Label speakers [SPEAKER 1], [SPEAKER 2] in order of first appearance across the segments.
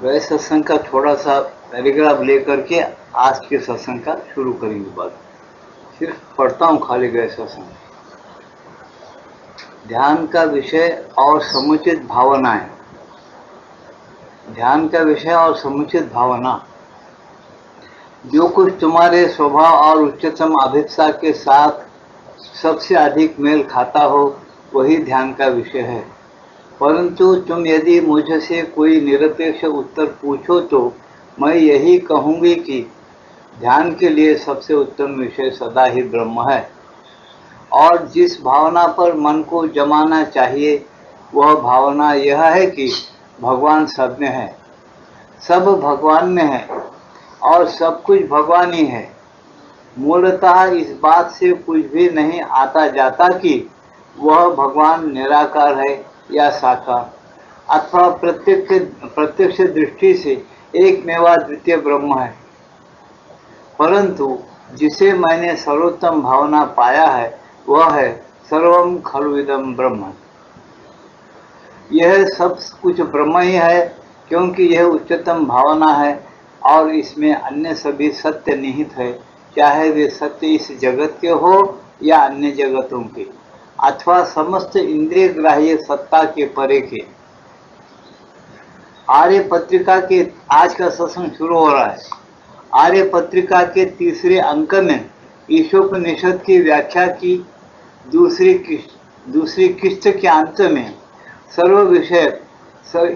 [SPEAKER 1] वह सत्संग का थोड़ा सा पैराग्राफ लेकर के आज के सत्संग का शुरू करेंगे बात। सिर्फ पढ़ता हूँ खाली गए सत्संग। ध्यान का विषय और समुचित भावनाएं। ध्यान का विषय और समुचित भावना। जो कुछ तुम्हारे स्वभाव और उच्चतम अभिप्सा के साथ सबसे अधिक मेल खाता हो वही ध्यान का विषय है। परंतु तुम यदि मुझसे कोई निरपेक्ष उत्तर पूछो तो मैं यही कहूंगी कि ध्यान के लिए सबसे उत्तम विषय सदा ही ब्रह्म है, और जिस भावना पर मन को जमाना चाहिए वह भावना यह है कि भगवान सब में है, सब भगवान में है और सब कुछ भगवान ही है। मूलतः इस बात से कुछ भी नहीं आता जाता कि वह भगवान निराकार है या साकार, अथवा प्रत्यक्ष दृष्टि से एक मेवा द्वितीय ब्रह्म है। परंतु जिसे मैंने सर्वोत्तम भावना पाया है वह है सर्वम खलु इदं ब्रह्म। यह सब कुछ ब्रह्म ही है, क्योंकि यह उच्चतम भावना है और इसमें अन्य सभी सत्य निहित है, चाहे वे सत्य इस जगत के हो या अन्य जगतों के, अथवा समस्त इंद्रिय ग्राह्य सत्ता के परे के। आर्य पत्रिका के आज का सत्संग शुरू हो रहा है। आर्य पत्रिका के तीसरे अंक में ईशोपनिषद की व्याख्या की दूसरी किस्त के अंत में सर्व विषय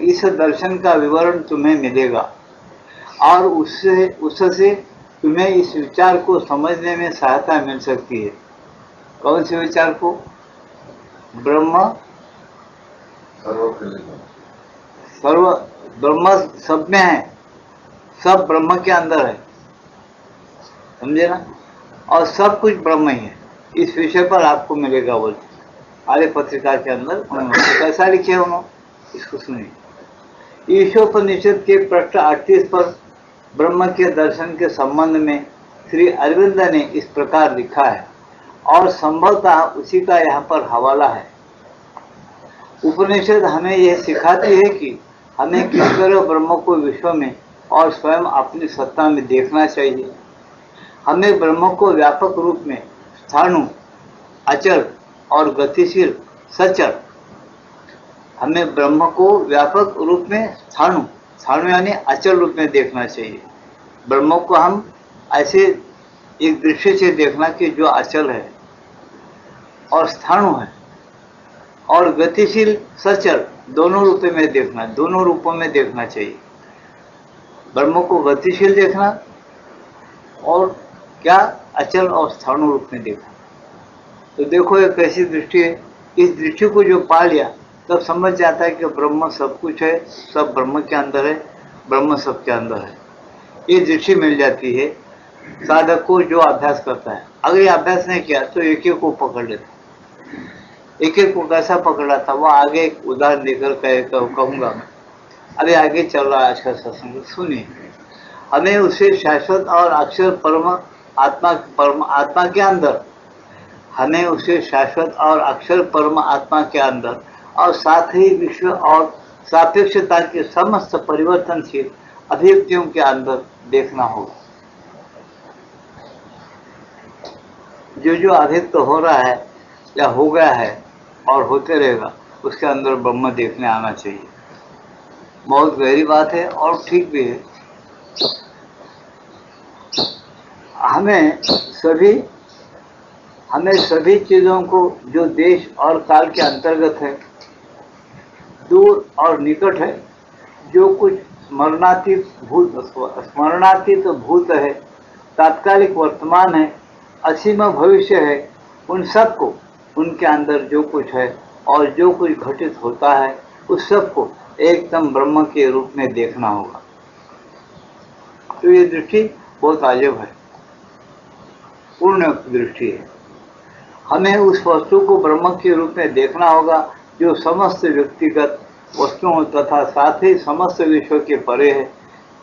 [SPEAKER 1] इस दर्शन का विवरण तुम्हें मिलेगा और उससे तुम्हें इस विचार को समझने में सहायता मिल सकती है। कौन से विचार को? ब्रह्म सर्व ब्रह्म सब में है, सब ब्रह्म के अंदर है, समझे ना? और सब कुछ ब्रह्म ही है। इस विषय पर आपको मिलेगा बोलते आर्य पत्रिका के अंदर उन्होंने कैसा लिखे उन्होंने, इसको सुनिए। ईशोपनिषद के पृष्ठ 38 पर ब्रह्म के दर्शन के संबंध में श्री अरविंद ने इस प्रकार लिखा है और संभवतः उसी का यहाँ पर हवाला है। उपनिषद हमें यह सिखाती है कि हमें किस तरह ब्रह्म को विश्व में और स्वयं अपनी सत्ता में देखना चाहिए। हमें ब्रह्म को व्यापक रूप में स्थाणु, अचल और गतिशील सचल, हमें ब्रह्म को व्यापक रूप में स्थाणु यानी अचल रूप में देखना चाहिए। ब्रह्म को हम ऐसे एक दृश्य से देखना कि जो अचल है और स्थाणु है, और गतिशील सचल दोनों रूपों में देखना चाहिए। ब्रह्म को गतिशील देखना और क्या अचल और स्थाणु रूप में देखना। तो देखो ये कैसी दृष्टि है। इस दृष्टि को जो पा लिया तब समझ जाता है कि ब्रह्म सब कुछ है, सब ब्रह्म के अंदर है, ब्रह्म सब के अंदर है। ये दृष्टि मिल जाती है साधक को जो अभ्यास करता है। अगर ये अभ्यास नहीं किया तो एक एक को पकड़ लेता। एक एक को कैसा पकड़ा था वो आगे एक उदाहरण देकर कहूंगा मैं। अरे आगे चल रहा है आज का सत्संग, सुनिए। हमें उसे शाश्वत और अक्षर परम आत्मा के अंदर, हमें उसे शाश्वत और अक्षर परम आत्मा के अंदर और साथ ही विश्व और सापेक्षता के समस्त परिवर्तनशील अभिव्यक्तियों के अंदर देखना होगा। जो अभिव्यक्त हो रहा है या हो गया है और होते रहेगा उसके अंदर ब्रह्म देखने आना चाहिए। बहुत गहरी बात है और ठीक भी है। हमें सभी चीजों को जो देश और काल के अंतर्गत है, दूर और निकट है, जो कुछ स्मरणातीत भूत है, तात्कालिक वर्तमान है, असीम भविष्य है, उन सबको, उनके अंदर जो कुछ है और जो कुछ घटित होता है उस सबको एकदम ब्रह्म के रूप में देखना होगा। तो ये दृष्टि बहुत अजब है, पूर्ण दृष्टि है। हमें उस वस्तु को ब्रह्म के रूप में देखना होगा जो समस्त व्यक्तिगत वस्तुओं तथा साथ ही समस्त विश्व के परे है,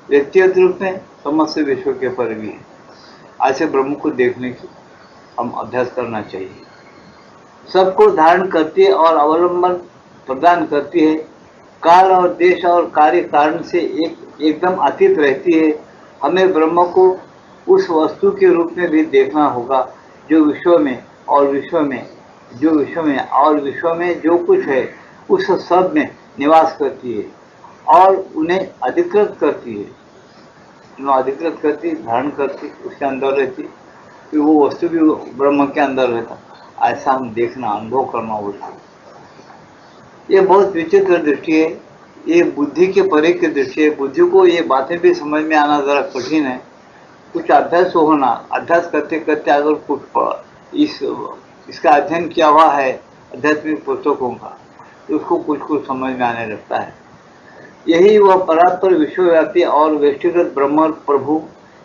[SPEAKER 1] व्यक्तिगत रूप में समस्त विश्व के परे भी है। ऐसे ब्रह्म को देखने की हम अभ्यास करना चाहिए। सबको धारण करती है और अवलंबन प्रदान करती है, काल और देश और कार्य कारण से एकदम अतीत रहती है। हमें ब्रह्म को उस वस्तु के रूप में भी देखना होगा जो विश्व में और विश्व में जो कुछ है उस सब में निवास करती है और उन्हें अधिकृत करती है, धारण करती, उसके अंदर रहती, कि वो वस्तु भी ब्रह्म के अंदर रहता। ऐसा हम देखना, अनुभव करना होता। ये बहुत विचित्र दृष्टि है, ये बुद्धि के परे की दृष्टि है। बुद्धि को ये बातें भी समझ में आना जरा कठिन है। कुछ अभ्यास होना, अभ्यास करते करते अगर कुछ इसका अध्ययन किया हुआ है आध्यात्मिक पुस्तकों का, तो उसको कुछ समझ में आने लगता है। यही वह परात्पर विश्वव्यापी और व्यष्टिगत ब्रह्म प्रभु,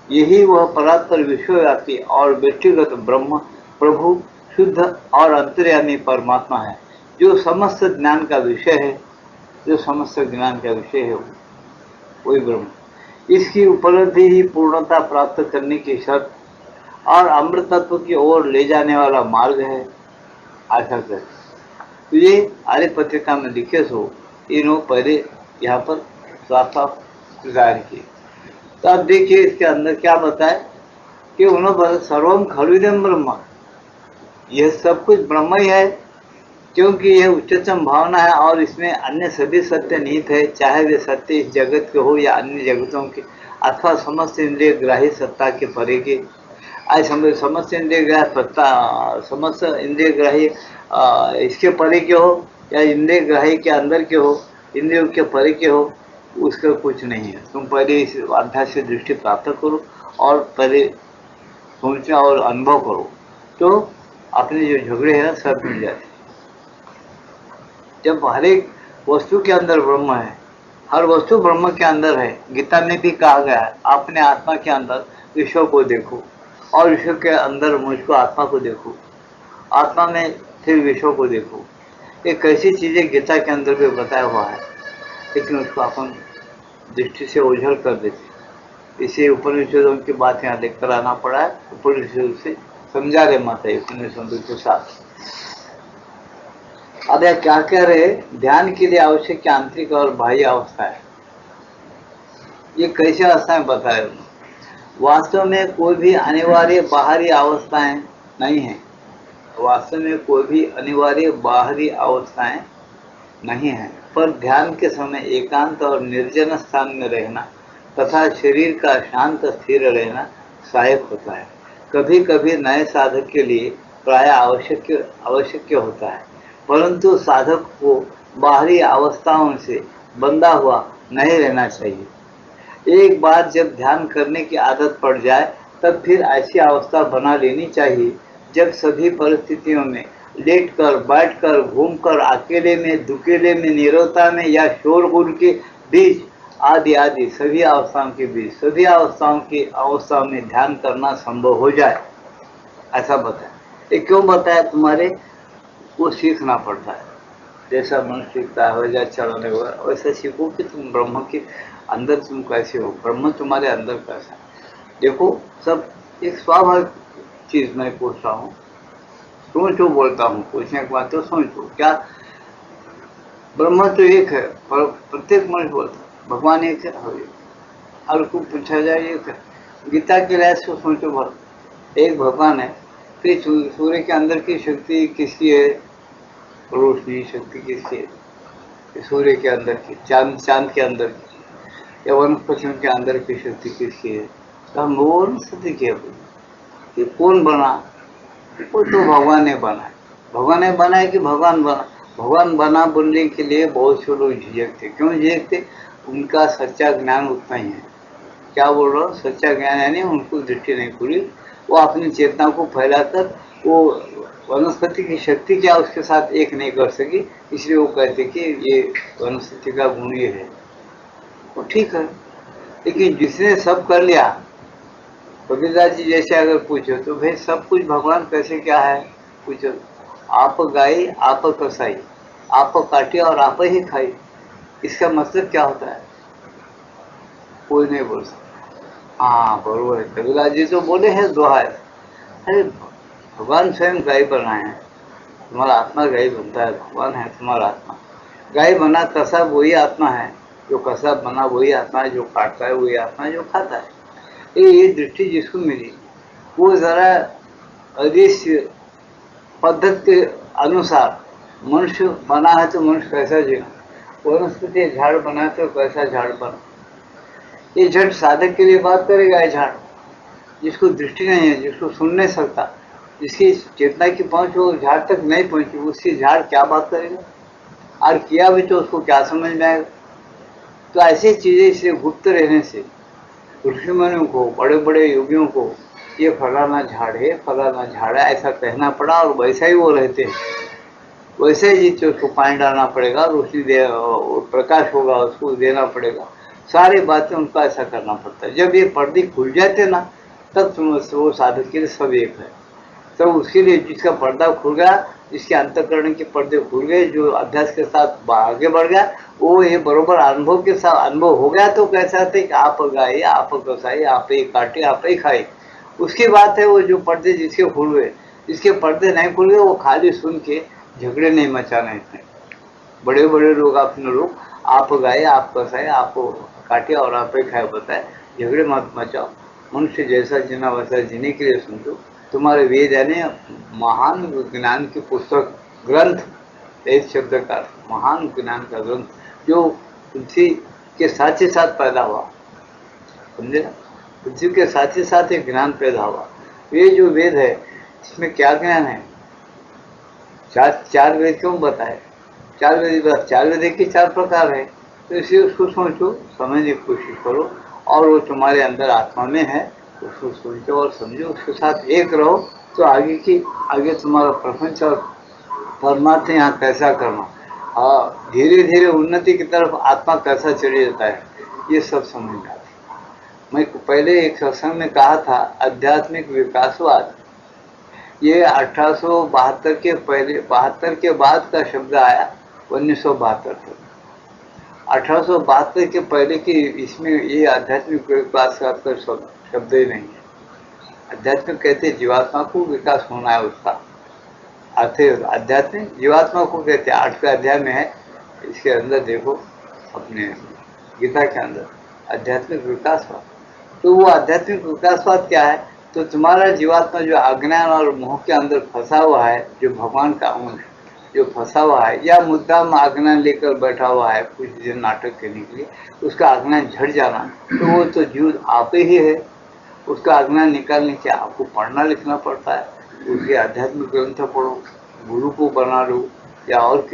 [SPEAKER 1] यही वह परात्पर विश्वव्यापी और व्यष्टिगत ब्रह्म प्रभु शुद्ध और अंतर्यामी परमात्मा है, जो समस्त ज्ञान का विषय है, वही ब्रह्म। इसकी उपलब्धि ही पूर्णता प्राप्त करने की शर्त और अमृत तत्व की ओर ले जाने वाला मार्ग है। आशा कर तो ये आर्य पत्रिका में लिखे सो इन्हों पहले यहाँ पर साफ साफ जाहिर किए। तो अब देखिए इसके अंदर क्या बताए कि उन्होंने सर्वम खलुदम ब्रह्म, यह सब कुछ ब्रह्म ही है, क्योंकि यह उच्चतम भावना है और इसमें अन्य सभी सत्य निहित है, चाहे वे सत्य इस जगत के हो या अन्य जगतों के, अथवा समस्त इंद्रिय ग्राही सत्ता के परे के। आज समस्त इंद्रिय ग्राही सत्ता, समस्त इंद्रिय ग्राही इसके परे के हो या इंद्रिय ग्राही के अंदर के हो, इंद्रियों के परे के हो, उसका कुछ नहीं है। तुम पहले इस अध्यास से दृष्टि प्राप्त करो और पहले सोचना और अनुभव करो, तो अपने जो झगड़े हैं सब मिल जाते। जब हर एक वस्तु के अंदर ब्रह्म है, हर वस्तु ब्रह्म के अंदर है। गीता में भी कहा गया है, अपने आत्मा के अंदर विश्व को देखो और विश्व के अंदर मुझको आत्मा को देखो, आत्मा में फिर विश्व को देखो। ये कैसी चीजें गीता के अंदर भी बताया हुआ है, लेकिन उसको अपन दृष्टि से ओझल कर देते। इसे उपनिषदों की बात यहाँ लेकर आना पड़ा है। उपनिषद से समझा रहे माता उपनिषदों के साथ। अब यह क्या कह रहे, ध्यान के लिए आवश्यक आंतरिक और बाह्य अवस्था है। ये कैसे अवस्थाएं बताए? वास्तव में कोई भी अनिवार्य बाहरी अवस्थाएं नहीं है, वास्तव में कोई भी अनिवार्य बाहरी अवस्थाएं नहीं है, पर ध्यान के समय एकांत और निर्जन स्थान में रहना तथा शरीर का शांत स्थिर रहना सहायक होता है। कभी कभी नए साधक के लिए प्राय आवश्यक होता है, परंतु साधक को बाहरी अवस्थाओं से बंधा हुआ नहीं रहना चाहिए। एक बार जब ध्यान करने की आदत पड़ जाए तब फिर ऐसी अवस्था बना लेनी चाहिए जब सभी परिस्थितियों में लेटकर, बैठकर, घूमकर, अकेले में, दुकेले में, नीरवता में या शोरगुल के बीच आदि आदि सभी अवस्थाओं में ध्यान करना संभव हो जाए, ऐसा बताया। ये क्यों बताया? तुम्हारे वो सीखना पड़ता है। जैसा मनुष्य सीखता है वैसा चलने वैसा सीखो कि तुम ब्रह्म के अंदर तुम कैसे हो, ब्रह्म तुम्हारे अंदर कैसा है। देखो, सब एक स्वाभाविक चीज मैं पूछ रहा हूँ, सोचो बोलता हूँ, पूछने की बात तो सोचो। क्या ब्रह्म तो एक है, पर प्रत्येक मनुष्य बोलता है भगवान एक है, और को पूछा जाए एक है। गीता के लिहाज से सोचो, एक भगवान है, फिर सूर्य के अंदर की शक्ति किसकी है? रोशनी शक्ति किसकी है? सूर्य के अंदर की। चांद के अंदर की या वनस्पतियों के अंदर की शक्ति किसकी है? तो हम वनस्पति की है। ये कौन बना? वो तो भगवान ने बनाया। भगवान ने बनाया कि भगवान बना? भगवान बना बोलने के लिए बहुत से लोग झिझकते। क्यों झिझकते? उनका सच्चा ज्ञान उतना ही है। क्या बोल रहा हूँ? सच्चा ज्ञान यानी उनको दृष्टि नहीं खुली, वो अपनी चेतना को फैलाकर वो वनस्पति की शक्ति क्या उसके साथ एक नहीं कर सकी, इसलिए वो कहते कि ये वनस्पति का गुण ये है। तो ठीक है, लेकिन जिसने सब कर लिया, कबीरदास जी जैसे अगर पूछो तो भाई सब कुछ भगवान कैसे क्या है? पूछो, आप गाई, आप कसाई, आप काटी और आप ही खाई, इसका मतलब क्या होता है? कोई नहीं बोल सकता। हाँ बरोबर है, कबीरदास जी तो बोले हैं दोहा है, अरे भगवान स्वयं गाय बनाए हैं, तुम्हारा आत्मा गाय बनता है, भगवान है तुम्हारा आत्मा। गाय बना कसाब वही आत्मा है, जो कसाब बना वही आत्मा है, जो काटता है वही आत्मा है, जो खाता है। ये दृष्टि जिसको मिली वो जरा अधिस पद्धति के अनुसार मनुष्य बना है तो मनुष्य कैसा जीना, वनस्पति झाड़ बना तो कैसा झाड़ बना। ये झट साधक के लिए बात करेगा, ये झाड़ जिसको दृष्टि नहीं है, जिसको सुन नहीं सकता, जिसकी चेतना की पहुंच वो झाड़ तक नहीं पहुंची, उसकी झाड़ क्या बात करेगा, और किया भी तो उसको क्या समझ में आएगा। तो ऐसी चीजें से गुप्त रहने से ऋषि मुनियों को, बड़े बड़े योगियों को ये फलाना झाड़ है, फलाना झाड़ है ऐसा कहना पड़ा, और वैसा ही वो रहते हैं, वैसे ही जीते उसको पानी डालना पड़ेगा, रोशनी दे, प्रकाश होगा उसको देना पड़ेगा, सारी बातें उनको ऐसा करना पड़ता है। जब ये पर्दे खुल जाते ना तब वो साधक के लिए सब एक है। तो उसके लिए जिसका पर्दा खुल गया, जिसके अंतःकरण के पर्दे खुल गए, जो अभ्यास के साथ आगे बढ़ गया, वो ये बरोबर अनुभव के साथ अनुभव हो गया। तो कैसा था कि आप गाए, आप कसाई, आप ही काटे, आप ही खाए, उसकी बात है। वो जो पर्दे जिसके खुल गए, जिसके पर्दे नहीं खुल गए, वो खाली सुन के झगड़े नहीं मचाने इतने बड़े बड़े लोग, अपने लोग आप गाए, आप कसाए, आप काटे और आप ही खाए बताए, झगड़े मत मचाओ। मनुष्य जैसा जीना वैसा जीने के लिए समझो। तुम्हारे वेद यानी महान ज्ञान की पुस्तक, ग्रंथ, एक शब्द का महान ज्ञान का ग्रंथ, जो पृथ्वी के साथ ही साथ पैदा हुआ, समझे ना, पृथ्वी के साथ ही साथ एक ज्ञान पैदा हुआ। ये जो वेद है इसमें क्या ज्ञान है, चार वेद क्यों बताए, चार वेद के चार प्रकार है। तो इसलिए उसको सोचो, समझने की कोशिश करो, और वो तुम्हारे अंदर आत्मा में है, उसको सोचो और समझो, उसके साथ एक रहो। तो आगे तुम्हारा प्रपंच और परमार्थ यहाँ कैसा करना, हाँ, धीरे धीरे उन्नति की तरफ आत्मा कैसा चले जाता है, ये सब समझ में आता है। मैं पहले एक सत्संग में कहा था, आध्यात्मिक विकासवाद ये 1872 के पहले, 72 के बाद का शब्द आया, 1972 तक। 1872 के पहले की इसमें ये आध्यात्मिक विकास का शब्द ही नहीं है। आध्यात्मिक कहते जीवात्मा को विकास होना है, उसका अर्थ आध्यात्मिक जीवात्मा को कहते हैं। 8वें अध्याय में है, इसके अंदर देखो अपने गीता के अंदर आध्यात्मिक विकासवाद। तो वो आध्यात्मिक विकासवाद क्या है, तो तुम्हारा जीवात्मा जो अज्ञान और मोह के अंदर फंसा हुआ है, जो भगवान का अंश जो फंसा हुआ है, या मुद्दा में अज्ञान लेकर बैठा हुआ है कुछ दिन नाटक करने के लिए, उसका अज्ञान झड़ जाना, तो वो तो जीव आप ही है। उसका अज्ञान निकालने के आपको पढ़ना लिखना पड़ता है, उसके आध्यात्मिक ग्रंथ पढ़ो, गुरु को बना लो, या और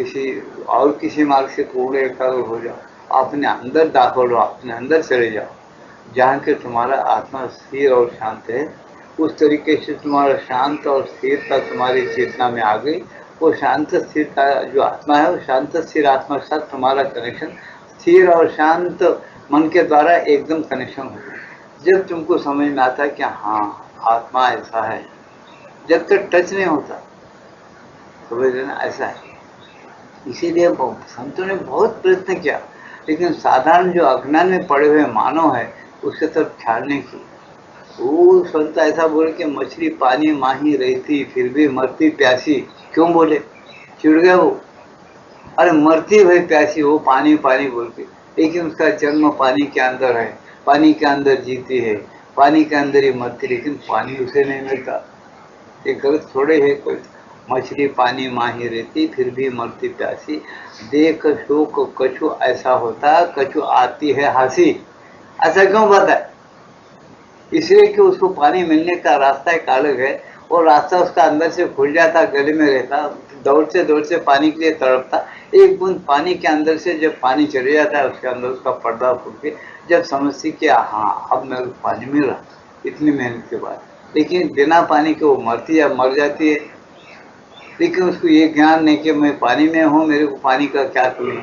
[SPEAKER 1] किसी मार्ग से पूर्ण एकाग्र हो जाओ, अपने अंदर दाखिल हो, अपने अंदर चले जाओ, जहाँ के तुम्हारा आत्मा स्थिर और शांत है। उस तरीके से तुम्हारा शांत और स्थिरता तुम्हारी चेतना में आ गई। वो शांत स्थिर का जो आत्मा है, वो शांत स्थिर आत्मा के साथ तुम्हारा कनेक्शन स्थिर और शांत मन के द्वारा एकदम कनेक्शन हो गया। जब तुमको समझ में आता है कि हाँ आत्मा ऐसा है, जब तक टच नहीं होता, समझ लेना ऐसा है। इसीलिए संतों ने बहुत प्रयत्न किया, लेकिन साधारण जो अज्ञान में पड़े हुए मानव है उसके तरफ ख्याल नहीं की। वो संत ऐसा बोले कि मछली पानी माही रहती फिर भी मरती प्यासी, क्यों बोले, चिढ़ गए वो। अरे मरती हुई प्यासी हो पानी पानी बोल के, लेकिन उसका जन्म पानी के अंदर है, पानी के अंदर जीती है, पानी के अंदर ही मरती, लेकिन पानी उसे नहीं मिलता। ये गलत थोड़े है कोई। मछली पानी माही रहती फिर भी मरती प्यासी, देख शोक कछु ऐसा होता कछु आती है हंसी। ऐसा क्यों बात है, इसलिए कि उसको पानी मिलने का रास्ता एक अलग है, और रास्ता उसका अंदर से खुल जाता, गले में रहता, दौड़ से पानी के लिए तड़पता। एक बूंद पानी के अंदर से जब पानी चले जाता है उसके अंदर, उसका पर्दा खुल के जब समझती कि हाँ अब मेरे को पानी मिल रहा इतनी मेहनत के बाद, लेकिन बिना पानी के वो मरती या मर जाती है। लेकिन उसको ये ज्ञान नहीं कि मैं पानी में हूँ, मेरे को पानी का क्या कमी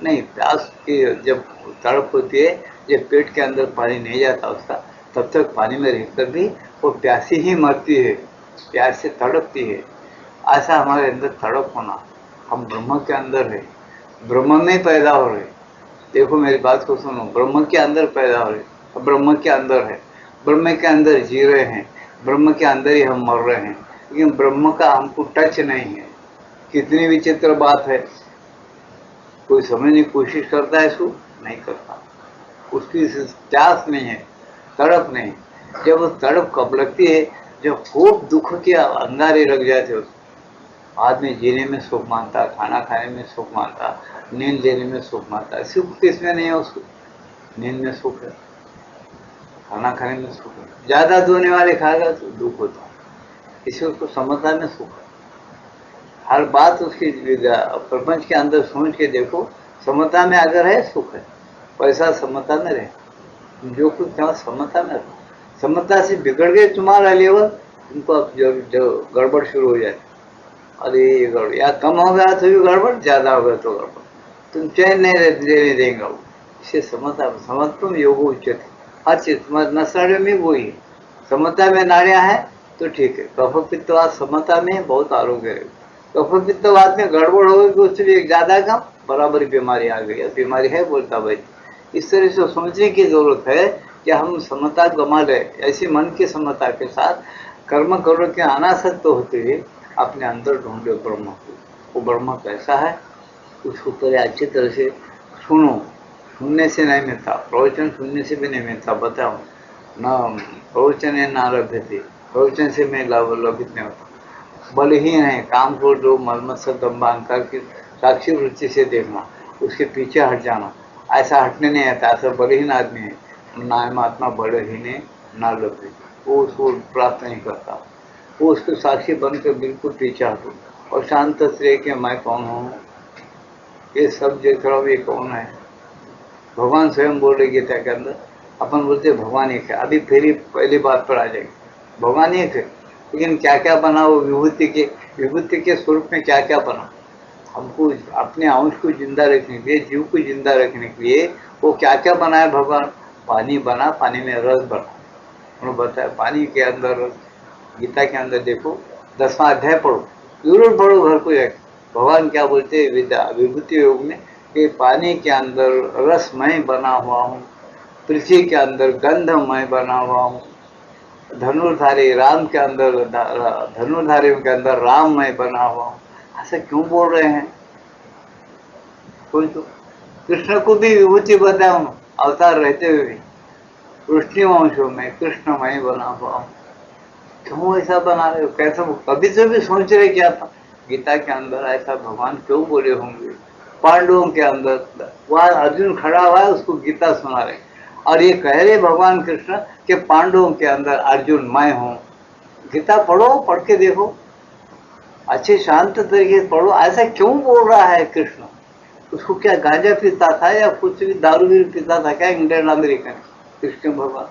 [SPEAKER 1] नहीं। प्यास की जब तड़प होती है, जब पेट के अंदर पानी नहीं जाता उसका, तब तक पानी में रहकर भी वो प्यासी ही मरती है, प्यास से तड़पती है। ऐसा हमारे अंदर तड़प होना, हम ब्रह्म के अंदर है, ब्रह्म में पैदा हो रहे। देखो मेरी बात को सुनो, ब्रह्म के अंदर पैदा हो रहे, ब्रह्म के अंदर है, ब्रह्म के अंदर जी रहे हैं, ब्रह्म के अंदर ही हम मर रहे हैं, लेकिन ब्रह्म का हमको टच नहीं है। कितनी विचित्र बात है। कोई समझने की कोशिश करता है इसको? नहीं करता। उसकी प्यास नहीं है, तड़प नहीं। जब वो तड़प कब लगती है? जब खूब दुख के अंगारे लग जाते उसको। आदमी जीने में सुख मानता, खाना खाने में सुख मानता, नींद लेने में सुख मानता है। सुख किसमें नहीं है उसको? नींद में सुख है, खाना खाने में सुख है। ज्यादा धोने वाले खाएगा तो दुख होता है, इसे उसको समझदार में सुख है। हर बात उसकी प्रपंच के अंदर सोच के देखो, समता में अगर है सुख है। पैसा समता में रहे, जो कुछ क्या समता में रहो। समता से बिगड़ गए तुम्हारा लेवल, तुमको अब जो गड़बड़ शुरू हो जाए। अरे ये गड़बड़, या कम हो गया तो भी गड़बड़, ज्यादा हो गया तो गड़बड़, तुम चैन नहीं लेने देंगे वो। इसे समता, समत्वम योग उच्चते। हर चीज नशा में वही है। समता में नाड़ियां है तो ठीक है। कफ पित्तवाद समता में बहुत आरोग्य है। कफ पित्तवाद में गड़बड़ हो गई, उससे ज्यादा कम बराबर बीमारी आ गई। बीमारी है बोलता भाई। इस तरह से सोचने की जरूरत है कि हम समता गमा रहे। ऐसी मन की समता के साथ कर्म करो के अनासक्त होते हुए अपने अंदर ढूंढे ब्रह्म को। वो ब्रह्म कैसा है उसको पहले अच्छी तरह से सुनो। सुनने से नहीं मिलता, प्रवचन सुनने से भी नहीं मिलता। बताओ न प्रवचन है ना लभ्य थे, प्रवचन से मैं लभित नहीं होता। बलहीन है, काम को जो मलमत्सर दम्भ अहंकार की साक्षी वृत्ति से देखना, उसके पीछे हट जाना, ऐसा हटने नहीं आता। ऐसा बलहीन आदमी है, नाम आत्मा बलहीन है ना लभ्य, वो उसको प्राप्त नहीं करता। वो उसके साक्षी बनकर बिल्कुल पीछे हटो और शांत से कि मैं कौन हूँ, ये सब देख रहा हूँ, ये कौन है। भगवान स्वयं बोल रहे गीता के अंदर। अपन बोलते भगवान एक है। अभी फिर पहली बात पर आ जाएंगे। भगवान एक है, लेकिन क्या क्या बना वो विभूति के स्वरूप में क्या क्या बना। हमको अपने अंश को जिंदा रखने के लिए, जीव को जिंदा रखने के लिए वो क्या क्या बनाया भगवान। पानी बना, पानी में रस बना, उन्होंने बताया पानी के अंदर रस। गीता के अंदर देखो 10वां अध्याय पढ़ो, जरूर पढ़ो घर को जाकर। भगवान क्या बोलते हैं विद्या विभूति योग में कि पानी के अंदर रसमय बना हुआ हूँ, पृथ्वी के अंदर गंधमय बना हुआ हूँ, धनुर्धारी राम के अंदर धनुर्धारियों के अंदर राममय बना हुआ हूँ। ऐसा क्यों बोल रहे हैं? कोई तो कृष्ण को भी विभूति बताया हूँ, अवतार रहते हुए भी कृष्ण वंशों में कृष्णमय बना हुआ हूँ। क्यों ऐसा बना रहे हो? कैसे? कभी तो भी सोच रहे क्या था गीता के अंदर ऐसा भगवान क्यों बोले होंगे। पांडवों के अंदर वह अर्जुन खड़ा हुआ है, उसको गीता सुना रहे और ये कह रहे भगवान कृष्ण कि पांडवों के अंदर अर्जुन मैं हूँ। गीता पढ़ो, पढ़ के देखो, अच्छे शांत तरीके से पढ़ो। ऐसा क्यों बोल रहा है कृष्ण? उसको क्या गांजा पीता था या कुछ भी दारू भी पीता था क्या इंग्लैंड अमेरिकन? कृष्ण भगवान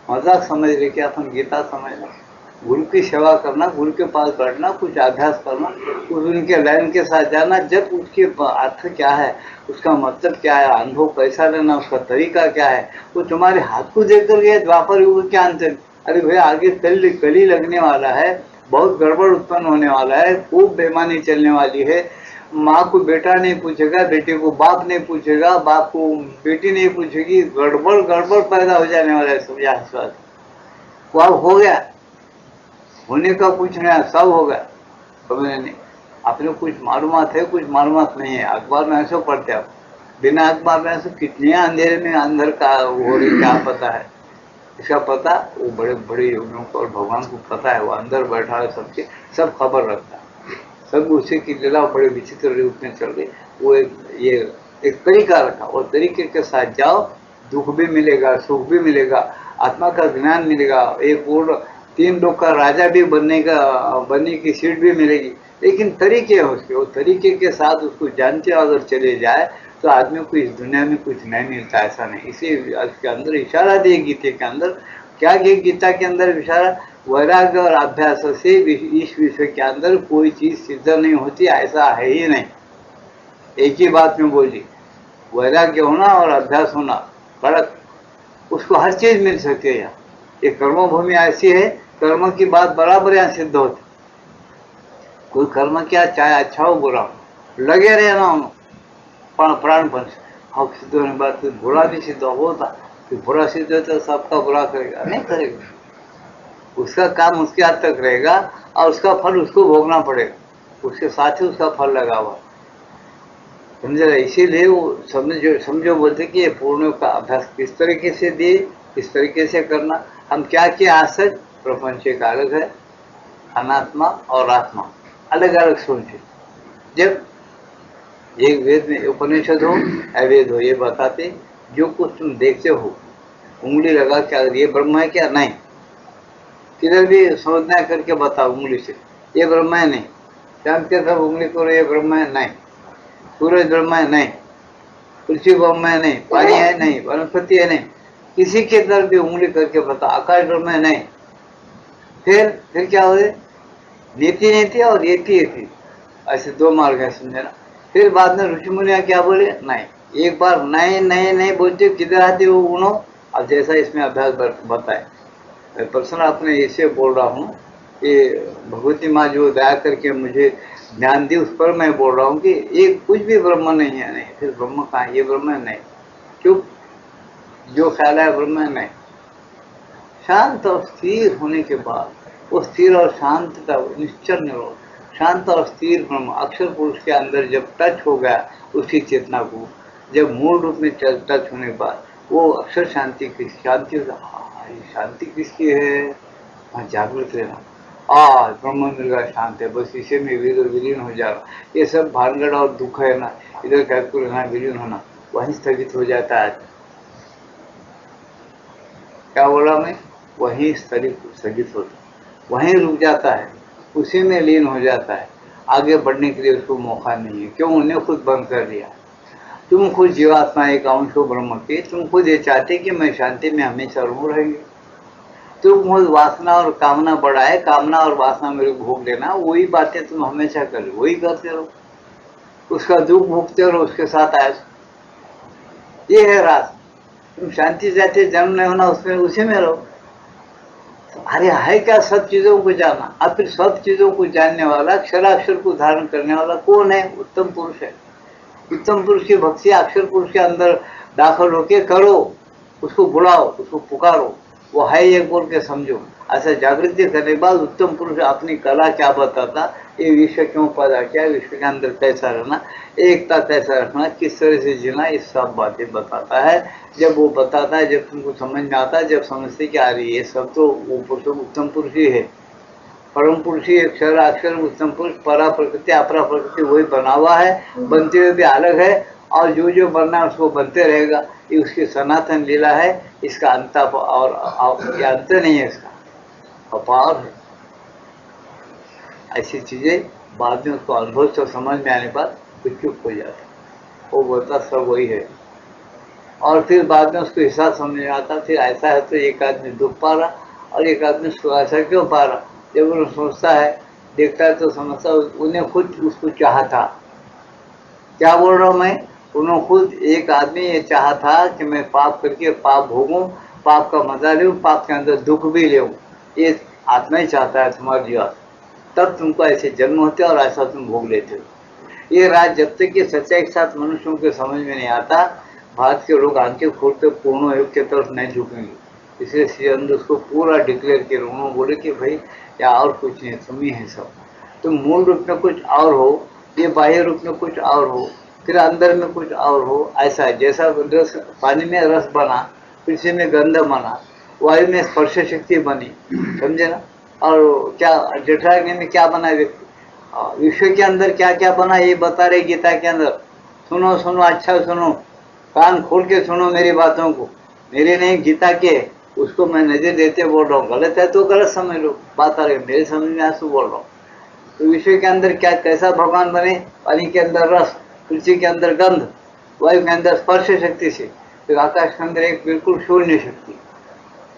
[SPEAKER 1] मजाक समझ रहे क्या? अपन गीता समझना, गुरु की सेवा करना, गुरु के पास बैठना, कुछ अभ्यास करना, उस उनके लाइन के साथ जाना। जब उसके अर्थ क्या है, उसका मतलब क्या है, अनुभव कैसा लेना, उसका तरीका क्या है, वो तुम्हारे हाथ को देख कर गए द्वापर युग के अंत। अरे भैया आगे कली लगने वाला है, बहुत गड़बड़ उत्पन्न होने वाला है, खूब बेईमानी चलने वाली है। माँ को बेटा नहीं पूछेगा, बेटे को बाप नहीं पूछेगा, बाप को बेटी नहीं पूछेगी, गड़बड़ गड़बड़ पैदा हो जाने वाला है। सब वो अब हो गया, होने का कुछ नहीं, सब होगा। समझ नहीं, अपने कुछ मालूमात है, कुछ मालूमात नहीं है। अखबार में ऐसे पढ़ते आप, बिना अखबार में ऐसे कितने अंधेरे में अंदर का हो रही क्या पता है। इसका पता वो बड़े बड़े योगियों को और भगवान को पता है। वो अंदर बैठा है, सबके सब खबर रखता है। सब उसी की लीला बड़े विचित्र रूप में चल रही। वो एक तरीका रखा, और तरीके के साथ जाओ, दुख भी मिलेगा, सुख भी मिलेगा, आत्मा का ज्ञान मिलेगा, एक और 3 लोग का राजा भी बनने की सीट भी मिलेगी। लेकिन तरीके है उसके, वो तरीके के साथ उसको जानते अगर चले जाए तो आदमी को इस दुनिया में कुछ नहीं मिलता, ऐसा नहीं। इसी इसके अंदर इशारा दिए गीता के अंदर। क्या गीता के अंदर इशारा? वैराग्य और अभ्यास से इस विश्व के अंदर कोई चीज सिद्ध नहीं होती, ऐसा है ही नहीं। एक ही बात में बोली, वैराग्य होना और अभ्यास होना कड़क, उसको हर चीज मिल सकती है। यहाँ ये कर्मभूमि ऐसी है, कर्म की बात बराबर यहाँ सिद्ध होती। कोई कर्म क्या, चाहे अच्छा हो बुरा हो, लगे रहना उन्होंने प्राणपन से। हाँ सिद्ध होने बात बुरा भी सिद्ध होता, बुरा सिद्ध होता सबका बुरा करेगा नहीं करेगा, उसका काम उसके हाथ तक रहेगा और उसका फल उसको भोगना पड़ेगा, उसके साथ ही उसका फल लगा हुआ। समझ रहे, इसीलिए वो समझो बोलते कि ये पूर्ण का अभ्यास किस तरीके से दे, किस तरीके से करना। हम क्या किया आज तक, प्रपंच एक अलग है, अनात्मा और आत्मा अलग अलग सोचे। जब एक वेद में उपनिषद हो या वेद हो, ये बताते जो कुछ तुम देखते हो उंगली लगा के, अगर ये ब्रह्म है क्या, नहीं, किधर भी समझना करके बताओ उंगली से, ये ब्रह्म है नहीं। चांद के तरफ उंगली करो, ये ब्रह्म है नहीं। सूरज ब्रह्म है नहीं, पृथ्वी ब्रह्म है नहीं, पानी है नहीं, वनस्पति है नहीं। किसी के तरफ भी उंगली करके बता, आकाश ब्रह्म है नहीं। फिर क्या हो, नीति नीति और येति येति, ऐसे दो मार्ग है, समझे ना। फिर बाद में ऋषि मुनिया क्या बोले, नहीं, एक बार नए नए नए बोलते किधर आते हो गुणों। अब जैसा इसमें अभ्यास बताए, मैं पर्सनल अपने इसे बोल रहा हूँ कि भगवती माँ जो दया करके मुझे ज्ञान दी, उस पर मैं बोल रहा हूँ कि ये कुछ भी ब्रह्म नहीं है। नहीं, फिर ब्रह्म कहाँ, ये ब्रह्म है नहीं, चुप, जो ख्याल है ब्रह्म है नहीं। शांत और स्थिर होने के बाद वो स्थिर और शांत का निश्चल निरोध, शांत और स्थिर ब्रह्म अक्षर पुरुष के अंदर जब टच हो गया उसी चेतना को, जब मूल रूप में टच होने के बाद वो अक्षर शांति की शांति, शांति किसकी है, हाँ, जागृत रहना। आज ब्रह्म मिल गया, शांत है, बस इसे में विलीन हो जा रहा। ये सब भानगड़ और दुख है ना, इधर कैलकुल रहना, विलीन होना, वहीं स्थगित हो जाता है। क्या बोला मैं, वहीं स्थगित होता, वहीं रुक जाता है, उसी में लीन हो जाता है। आगे बढ़ने के लिए उसको मौका नहीं है। क्यों, उन्हें खुद बंद कर दिया। तुम खुद जीवात्मा एक अंश हो ब्रह्म के, तुम खुद ये चाहते कि मैं शांति में हमेशा रहूं रहेंगे। तुम खुद वासना और कामना बढ़ाए, कामना और वासना मेरे को भोग देना, वही बातें तुम हमेशा कर, वही करते रहो, उसका दुख भोगते रहो, उसके साथ आए। ये है रास। तुम शांति चाहते, जन्म नहीं होना, उसमें उसी में रहो। अरे है क्या सब चीजों को जाना। अब फिर सब चीजों को जानने वाला, अक्षराक्षर को धारण करने वाला कौन है, उत्तम पुरुष है। उत्तम पुरुष की भक्ति अक्षर पुरुष के अंदर दाखिल होके करो, उसको बुलाओ, उसको पुकारो, वो है ये बोल के समझो। ऐसा जागृति करने के बाद उत्तम पुरुष अपनी कला क्या बताता, ये विश्व क्यों पैदा किया, विश्व के अंदर कैसा रहना, एकता कैसा रखना, किस तरह से जीना, ये सब बातें बताता है। जब वो बताता है, जब तुमको समझ में आता है, जब समझते कि आ रही है सब तो वो पुरुष उत्तम पुरुष ही है। परम पुरुष ही अक्षर अक्षर उत्तम पुरुष, परा प्रकृति अपरा प्रकृति वही बना हुआ है, बनते हुए भी अलग है, और जो जो बनना है उसको बनते रहेगा। ये उसकी सनातन लीला है, इसका अंत और ये अंत नहीं है, इसका अपार है। ऐसी चीजें बाद में उसको अनुभव से समझ में आने पर कुछ चुप हो जाता, वो बोलता सब वही है। और फिर बाद में उसको हिसाब समझ में आता, फिर ऐसा है तो एक आदमी दुख पा रहा और एक आदमी ऐसा क्यों पा रहा। जब वो सोचता है, देखता है, तो समझता उन्हें खुद उसको चाहा था। क्या बोल रहा हूँ मैं, उन्होंने खुद एक आदमी ये चाहा था कि मैं पाप करके पाप भोगूं, पाप का मजा लूं, पाप के अंदर दुख भी लूं। ये आत्मा ही चाहता है तुम्हारा जीवन, तब तुमको ऐसे जन्म होते और ऐसा तुम भोग लेते हो। ये राज जब तक ये सच्चाई के साथ मनुष्यों के समझ में नहीं आता, भारत के लोग आंखें खोलते पूर्ण योग की तरफ नहीं झुकेंगे। इसलिए श्री अरविंद उसको पूरा डिक्लेयर किया, उन्होंने बोले कि भाई या और कुछ नहीं, तुम ही है सब। तुम मूल रूप में कुछ और हो, ये बाह्य रूप में कुछ और हो, फिर अंदर में कुछ और हो। ऐसा है, जैसा रस पानी में रस बना, पृथ्वी में गंध बना, वायु में स्पर्श शक्ति बनी, समझे ना। और क्या जठराग्नि में क्या बना व्यक्ति, विश्व के अंदर क्या क्या बना ये बता रहे गीता के अंदर। सुनो सुनो, अच्छा सुनो, कान खोल के सुनो मेरी बातों को, मेरे नहीं गीता के, उसको मैं नजर देते बोल रहा हूँ। गलत है तो गलत समझ लो, बात आ रही मेरे समझ में आंसू बोल रहा हूँ। तो विश्व के अंदर क्या कैसा भगवान बने, पानी के अंदर रस, पृथ्वी के अंदर गंध, वायु के अंदर स्पर्श शक्ति से, फिर आकाश के अंदर एक बिल्कुल शून्य शक्ति,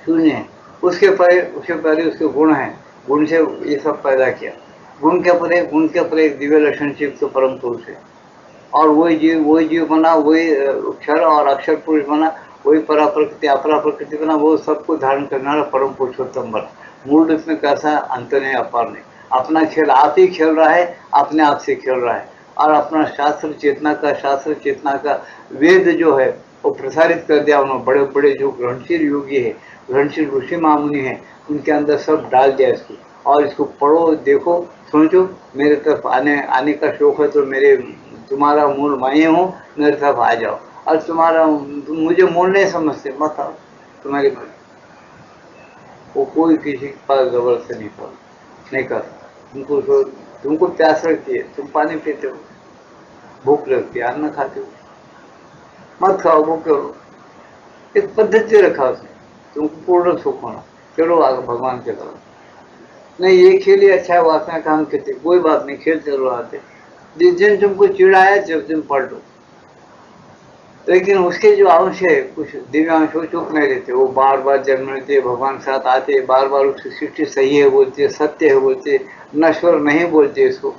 [SPEAKER 1] शून्य है। उसके पहले उसके गुण है, गुण से ये सब पैदा किया। गुण के परे एक दिव्य लक्षण से तो परम पुरुष है। और वही जीव बना, वही क्षर और अक्षर पुरुष बना, वही परा प्रकृति अपरा प्रकृति बना, वो सबको धारण करने वाला परम पुरुषोत्तम बना। मूल रूप में कैसा अंत नहीं, अपार नहीं। अपना खेल आप ही खेल रहा है, अपने आप से खेल रहा है। और अपना शास्त्र चेतना का वेद जो है वो प्रसारित कर दिया उन्होंने। बड़े बड़े जो ग्रहणशील योगी है, ग्रहणशील ऋषि महामुनि है, उनके अंदर सब डाल दिया इसको। और इसको पढ़ो, देखो, सोचो, मेरे तरफ आने आने का शौक है तो मेरे तुम्हारा मूल मैं ही हूँ, मेरे तरफ आ जाओ। और तुम मुझे मूल नहीं समझते, मत आओ, तुम्हारी मर्जी। वो कोई किसी के पास जबरदस्ती नहीं कर। तुमको प्यास लगती है, तुम पानी पीते हो, भूख लगती है, अन्न खाते हो, मत खाओ, भूखे हो। एक पद्धति रखा उसने, तुमको पूर्ण सुख होना, चलो आगे भगवान के तरफ। नहीं ये खेल ही अच्छा है, वासना काम करते, कोई बात नहीं, खेल चलो आते। जिस दिन तुमको चिढ़ाया जब तुम पलटो। लेकिन उसके जो अंश है, कुछ दिव्यांश वो चुप नहीं रहते, वो बार बार जन्म लेते, भगवान के साथ आते, बार बार उसकी सृष्टि सही है बोलते, सत्य है बोलते, नश्वर नहीं बोलते इसको।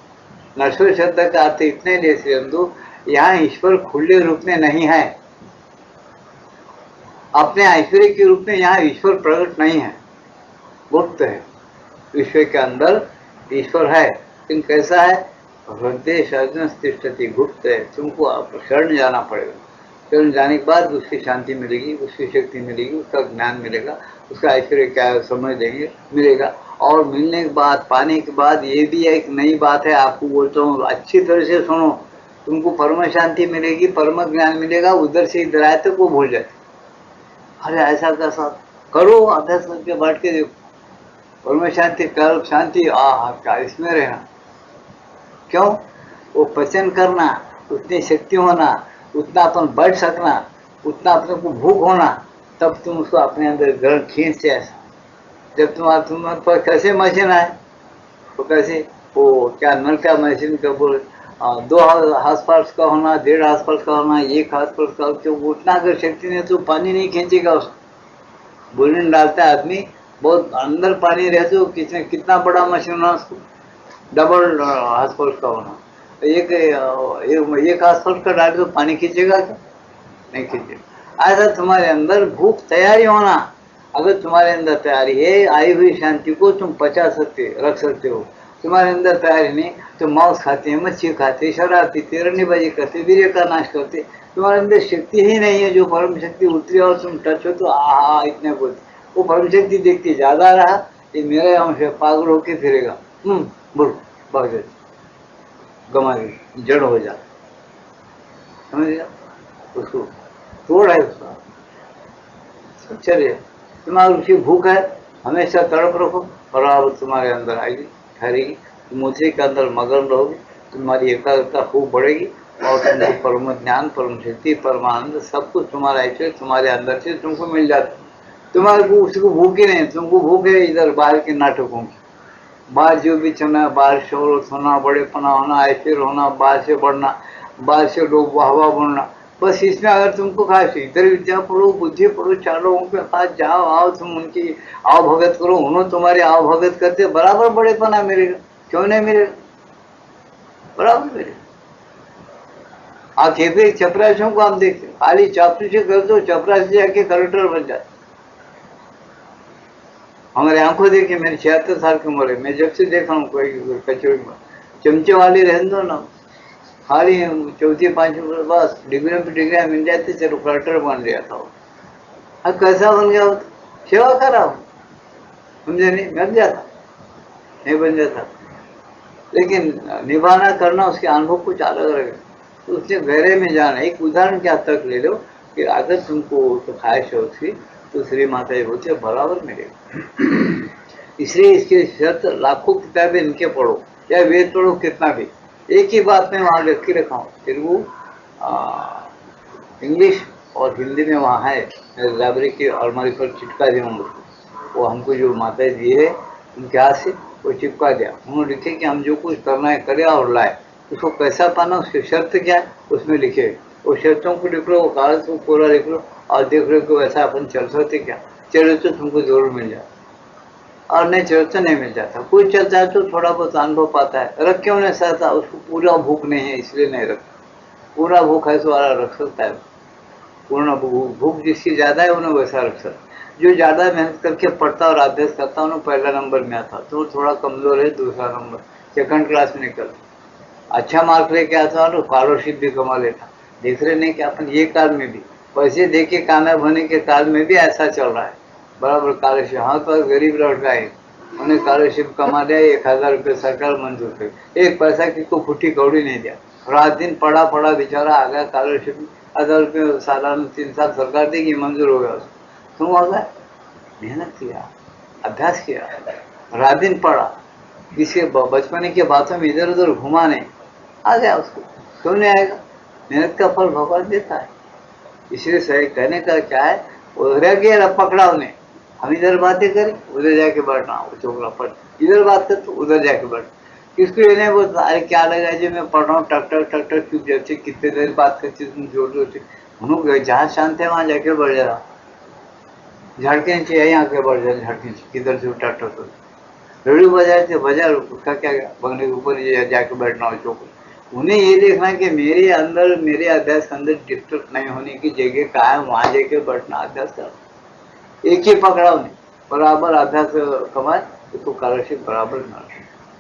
[SPEAKER 1] नश्वर शब्द का अर्थ इतने लिए श्रीअंदु, यहाँ ईश्वर खुले रूप में नहीं है, अपने ऐश्वर्य के रूप में यहाँ ईश्वर प्रकट नहीं है, गुप्त है। ईश्वर के अंदर ईश्वर है, लेकिन कैसा है? हृदय शरण तिष्ठति, गुप्त है, तुमको शरण जाना पड़ेगा। शरण जाने के बाद उसकी शांति मिलेगी, उसकी शक्ति मिलेगी, उसका ज्ञान मिलेगा, उसका ऐश्वर्य क्या है समझ देंगे, मिलेगा। और मिलने के बाद, पाने के बाद, ये भी एक नई बात है, आपको बोलता हूँ अच्छी तरह से सुनो, तुमको परम शांति मिलेगी, परम ज्ञान मिलेगा, उधर से इधर आए तक वो भूल जाते। अरे ऐसा कैसा, करो अभ्यास करके बैठ के देखो, परम शांति, कर्म शांति, क्या इसमें रहना। क्यों? वो पचन करना, उतनी शक्ति होना, उतना अपन बैठ सकना, उतना अपने को भूख होना, तब तुम उसको अपने अंदर ग्रहण खींचते। ऐसा जब तुम पर कैसे मशीन आए, तो कैसे वो क्या नल का मशीन का बोल 2 हाथ पार्स का होना, 1.5 हाथ पार्स का होना, 1 हाथ पार्स का, तो उतना अगर शक्ति नहीं तो पानी नहीं खींचेगा उसको। बुलिन डालता है आदमी, बहुत अंदर पानी रहते हो, कितना बड़ा मशीन होना उसको, डबल हाथ पार्स का होना। एक हाथ पार्स का डाल तो पानी खींचेगा क्या? नहीं खींचेगा। ऐसा तुम्हारे अंदर भूख तैयारी होना, अगर तुम्हारे अंदर तैयारी है, आई हुई शांति को तुम पचा सकते, रख सकते हो। तुम्हारे अंदर तैयारी नहीं तो मांस खाते, मच्छी खाते, शराब पीते, रन्नीबाजी करते, वीर्य का नाश करते, तुम्हारे अंदर शक्ति ही नहीं है। जो परम शक्ति उतरी और तुम टच हो तो इतने बोलते, वो परम शक्ति देखती ज्यादा रहा, ये मेरे अंश है, पागल होके फिरेगा, बोल भाग जाए, गमा गई, जड़ हो जा, समझ गया? उसको तोड़ है उसका। चलिए, तुम्हारी रुचि भूख है, हमेशा तड़प रखो, बराबर तुम्हारे अंदर आएगी, ठहरेगी, तुम उसी के अंदर मगन रहोगे, तुम्हारी एकाग्रता खूब बढ़ेगी, और तुमको परम ज्ञान, परम शक्ति, परमानंद सब कुछ तुम्हारा ऐसे तुम्हारे अंदर से तुमको मिल जाता। तुम्हारे को उसको भूख ही नहीं, तुमको भूख है इधर बाहर के नाटकों की, बाहर जो भी चलना, बाहर शोहरत होना, बड़ेपना होना, ऐश्वर्य होना, बाहर से बढ़ना, बाहर से लोग वाहवा बढ़ना, बस इसमें अगर तुमको खास इधर विद्या पढ़ो, बुद्धि पढ़ो, 4 लोगों के पास जाओ, आओ, तुम उनकी आओ भगत करो, उन्होंने तुम्हारे आओ भगत करते, बराबर बड़ेपना मिलेगा, क्यों नहीं मिलेगा? बराबर मिलेगा। खेपे चपरासियों को हम देखते, खाली चापलूसी कर दो, चपरासी जाके कलेक्टर बन जाते। हमारे आंखों देखे, मेरी 76 साल की उम्र है, मैं जब से देखा हूँ कोई कचौड़ी में चमचे वाले रहने दो ना, खाली 4th-5th बस डिग्री पे डिग्री मिल जाती, चलो कलेक्टर बन गया था। अब कैसा बन गया? सेवा करा, समझे नहीं, बन जाता नहीं, बन जाता, लेकिन निभाना करना उसके अनुभव कुछ अलग रहेगा, तो उससे गहरे में जाना। एक उदाहरण क्या तक ले लो कि अगर तुमको तो ख्वाहिश है उसकी, तो श्री माता जी बोलते बराबर मिलेगा। इसलिए इसके शर्त लाखों किताबें इनके पढ़ो, या वेद पढ़ो, कितना भी, एक ही बात में वहाँ लिख के रखा हूँ, तेलुगु, इंग्लिश और हिंदी में वहाँ है, मेरे लाइब्रेरी की अलमारी पर चिपका दिया हूँ उसको। वो हमको जो माता जी है उनके हाथ से वो चिपका दिया, उन्होंने लिखे कि हम जो कुछ करना है करे और लाए, उसको कैसा पाना, उसकी शर्त क्या है उसमें लिखे, वो शर्तों को लिख लो, वो कागज को पूरा लिख लो, और देख लो कि वैसा अपन चल सकते क्या, चलो तो तुमको जरूर मिल जाए, और नहीं चलो तो नहीं मिल जाता। कोई चलता है तो थोड़ा बहुत अनुभव पाता है, रख क्यों नहीं सकता? उसको पूरा भूख नहीं है इसलिए नहीं रखता, पूरा भूख है तो वाला रख सकता है, पूर्ण भूख जिसकी ज्यादा है उन्हें वैसा रख सकता। जो ज्यादा मेहनत करके पढ़ता और अभ्यास करता उन्हें पहला नंबर में आता, तो थोड़ा कमजोर है दूसरा नंबर, 2nd क्लास में निकल अच्छा मार्क लेके आता तो स्कॉलरशिप भी कमा लेता। देख रहे नहीं कि अपन ये काल में भी पैसे दे के कामयाब होने के काल में भी ऐसा चल रहा है, बराबर स्कॉलरशिप, हाँ तो गरीब लौट गए, उन्हें स्कॉलरशिप कमा दिया, 1000 रुपये सरकार मंजूर कर, एक पैसा की को फुटी कौड़ी नहीं दिया। रात दिन पढ़ा पढ़ा बेचारा आ गया, स्कॉलरशिप 1000 रुपये सालाना 3 साल सरकार देगी, मंजूर हो गया उसको। क्यों आ गया? मेहनत किया, अभ्यास किया, रात दिन पढ़ा, किसी बचपने की बातों में इधर उधर घुमा नहीं, आ गया उसको। क्यों नहीं आएगा? मेहनत का फल भगवान देता है। इसलिए सही कहने का क्या है, रह गया पकड़ा उन्हें, हम इधर बातें करें उधर जाके बैठना, वो छोकरा पढ़, इधर बात कर तो उधर जाके बैठ, किसको ये नहीं बोलता, अरे क्या लगा जी मैं पढ़ रहा हूँ, टक टक टक टक चुप जाते, कितने देर बात करते तुम जोर जोर से, जहाँ शांत है वहां जाके बढ़ जा रहा, झाड़के नीचे यही आके बढ़ जाए, झाड़के नीचे किधर से टक टक रेडियो बजाए थे, बजा, उसका क्या बंगले के ऊपर जाके बैठना हो चौक। उन्हें ये देखना कि मेरे अंदर, मेरे अभ्यास के अंदर डिस्टर्ब नहीं होने की जगह कहाँ है, वहां जाके बैठना, अभ्यास कर। एक ही पकड़ा उन्हें, बराबर अभ्यास कमाए तो स्कॉलरशिप बराबर मिला।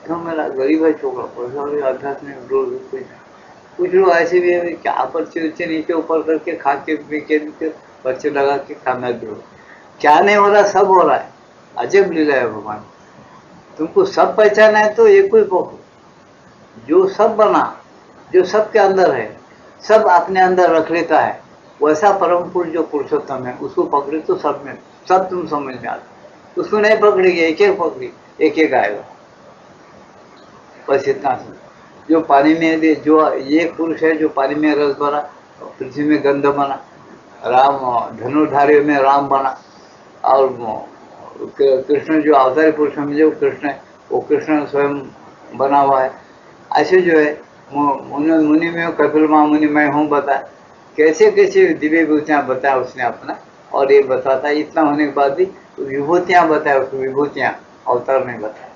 [SPEAKER 1] क्यों मेरा गरीब है छोकरा, पैसा अभ्यास में रोज कुछ लोग ऐसे भी है, क्या पर्चे उच्चे नीचे ऊपर करके खा के पी के पर्चे लगा के कामयाबी हो, क्या नहीं हो रहा, सब हो रहा है। अजब लीला है भगवान। तुमको सब पहचाना है तो एक कोई पकड़ो, जो सब बना, जो सबके अंदर है, सब अपने अंदर रख लेता है, वैसा परम पुरुष जो पुरुषोत्तम है, उसको पकड़े तो सब में, सब तुम समझ में आता। उसको नहीं पकड़ेगी, एक एक पकड़ी, एक एक आएगा, बस इतना सा। जो पानी में, जो ये पुरुष है जो पानी में रस बना, पृथ्वी में गंध बना, राम धनुर्धारी में राम बना, और कृष्ण जो अवतारी पुरुष में जो कृष्ण है, वो कृष्ण स्वयं बना हुआ है। ऐसे जो है मुनि में कपिल मुनि में हूँ बता, कैसे कैसे दिव्य विभूतियाँ बताया उसने अपना, और ये बताता है। इतना होने के बाद भी विभूतियाँ बताया, उसको विभूतियाँ, अवतार नहीं बताया।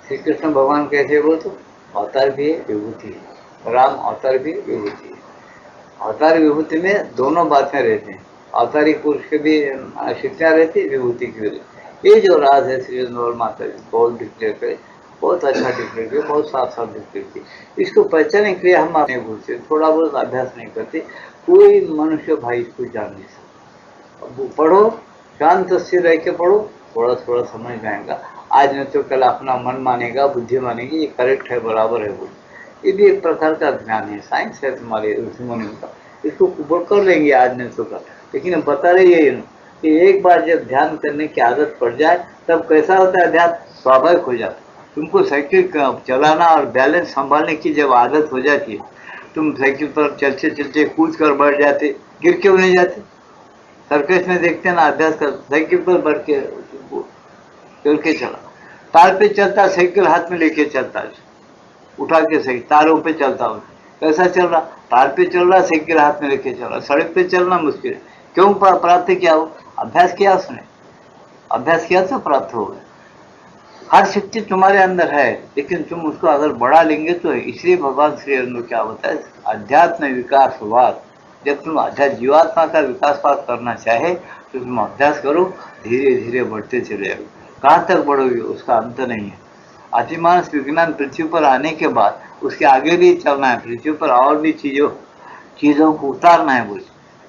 [SPEAKER 1] श्री कृष्ण भगवान कैसे, वो तो अवतार भी है, विभूति है, राम अवतार भी विभूति है। अवतार विभूति में दोनों बातें रहते हैं, अवतारी पुरुष के भी शिक्षा रहती, विभूति की भी रहती। ये जो राज है श्री और माता जी बहुत डिक्लेयर करे, बहुत अच्छा डिक्लेयर किया, बहुत साफ साफ डिक्लेयर किया। इसको पहचानने के लिए हम अपने भूलते, थोड़ा बहुत अभ्यास नहीं करते, कोई मनुष्य भाई इसको जान नहीं सकता। पढ़ो, शांत से रह के पढ़ो, थोड़ा थोड़ा समझ में आएगा। आज नहीं तो कल अपना मन मानेगा, बुद्धि मानेगी, ये करेक्ट है, बराबर है। वो ये भी एक प्रकार का ज्ञान है, साइंस है तुम्हारे ऋषिमुनि का, इसको कुबड़ कर लेंगे आज नहीं तो कल। लेकिन बता रही है कि एक बार जब ध्यान करने की आदत पड़ जाए तब कैसा होता है, ध्यान स्वाभाविक हो जाता है। तुमको साइकिल चलाना और बैलेंस संभालने की जब आदत हो जाती है, तुम साइकिल पर चलते चलते कूद कर बढ़ जाते, गिर क्यों नहीं जाते? सर्कस में देखते हैं ना, अभ्यास कर, साइकिल पर बढ़ के चल के चला, तार पे चलता, साइकिल हाथ में लेके चलता, उठा के सही तारों पे चलता हूँ, कैसा चल रहा, तार पे चल रहा, साइकिल हाथ में लेके चल रहा। सड़क पे चलना मुश्किल है, क्यों? प्राप्त किया हो, अभ्यास किया उसने, अभ्यास किया तो प्राप्त हो गया। हर शक्ति तुम्हारे अंदर है, लेकिन तुम उसको अगर बढ़ा लेंगे तो। इसलिए भगवान श्री अरविंद क्या होता है, अध्यात्म विकासवाद। जब तुम जीवात्मा का विकास करना चाहे तो तुम अभ्यास करो, धीरे धीरे बढ़ते चले जाओ। कहाँ तक बढ़ोगे उसका अंत नहीं है। अतिमानस विज्ञान पृथ्वी पर आने के बाद उसके आगे भी चलना है, पृथ्वी पर और भी चीजों को उतारना है। बोल,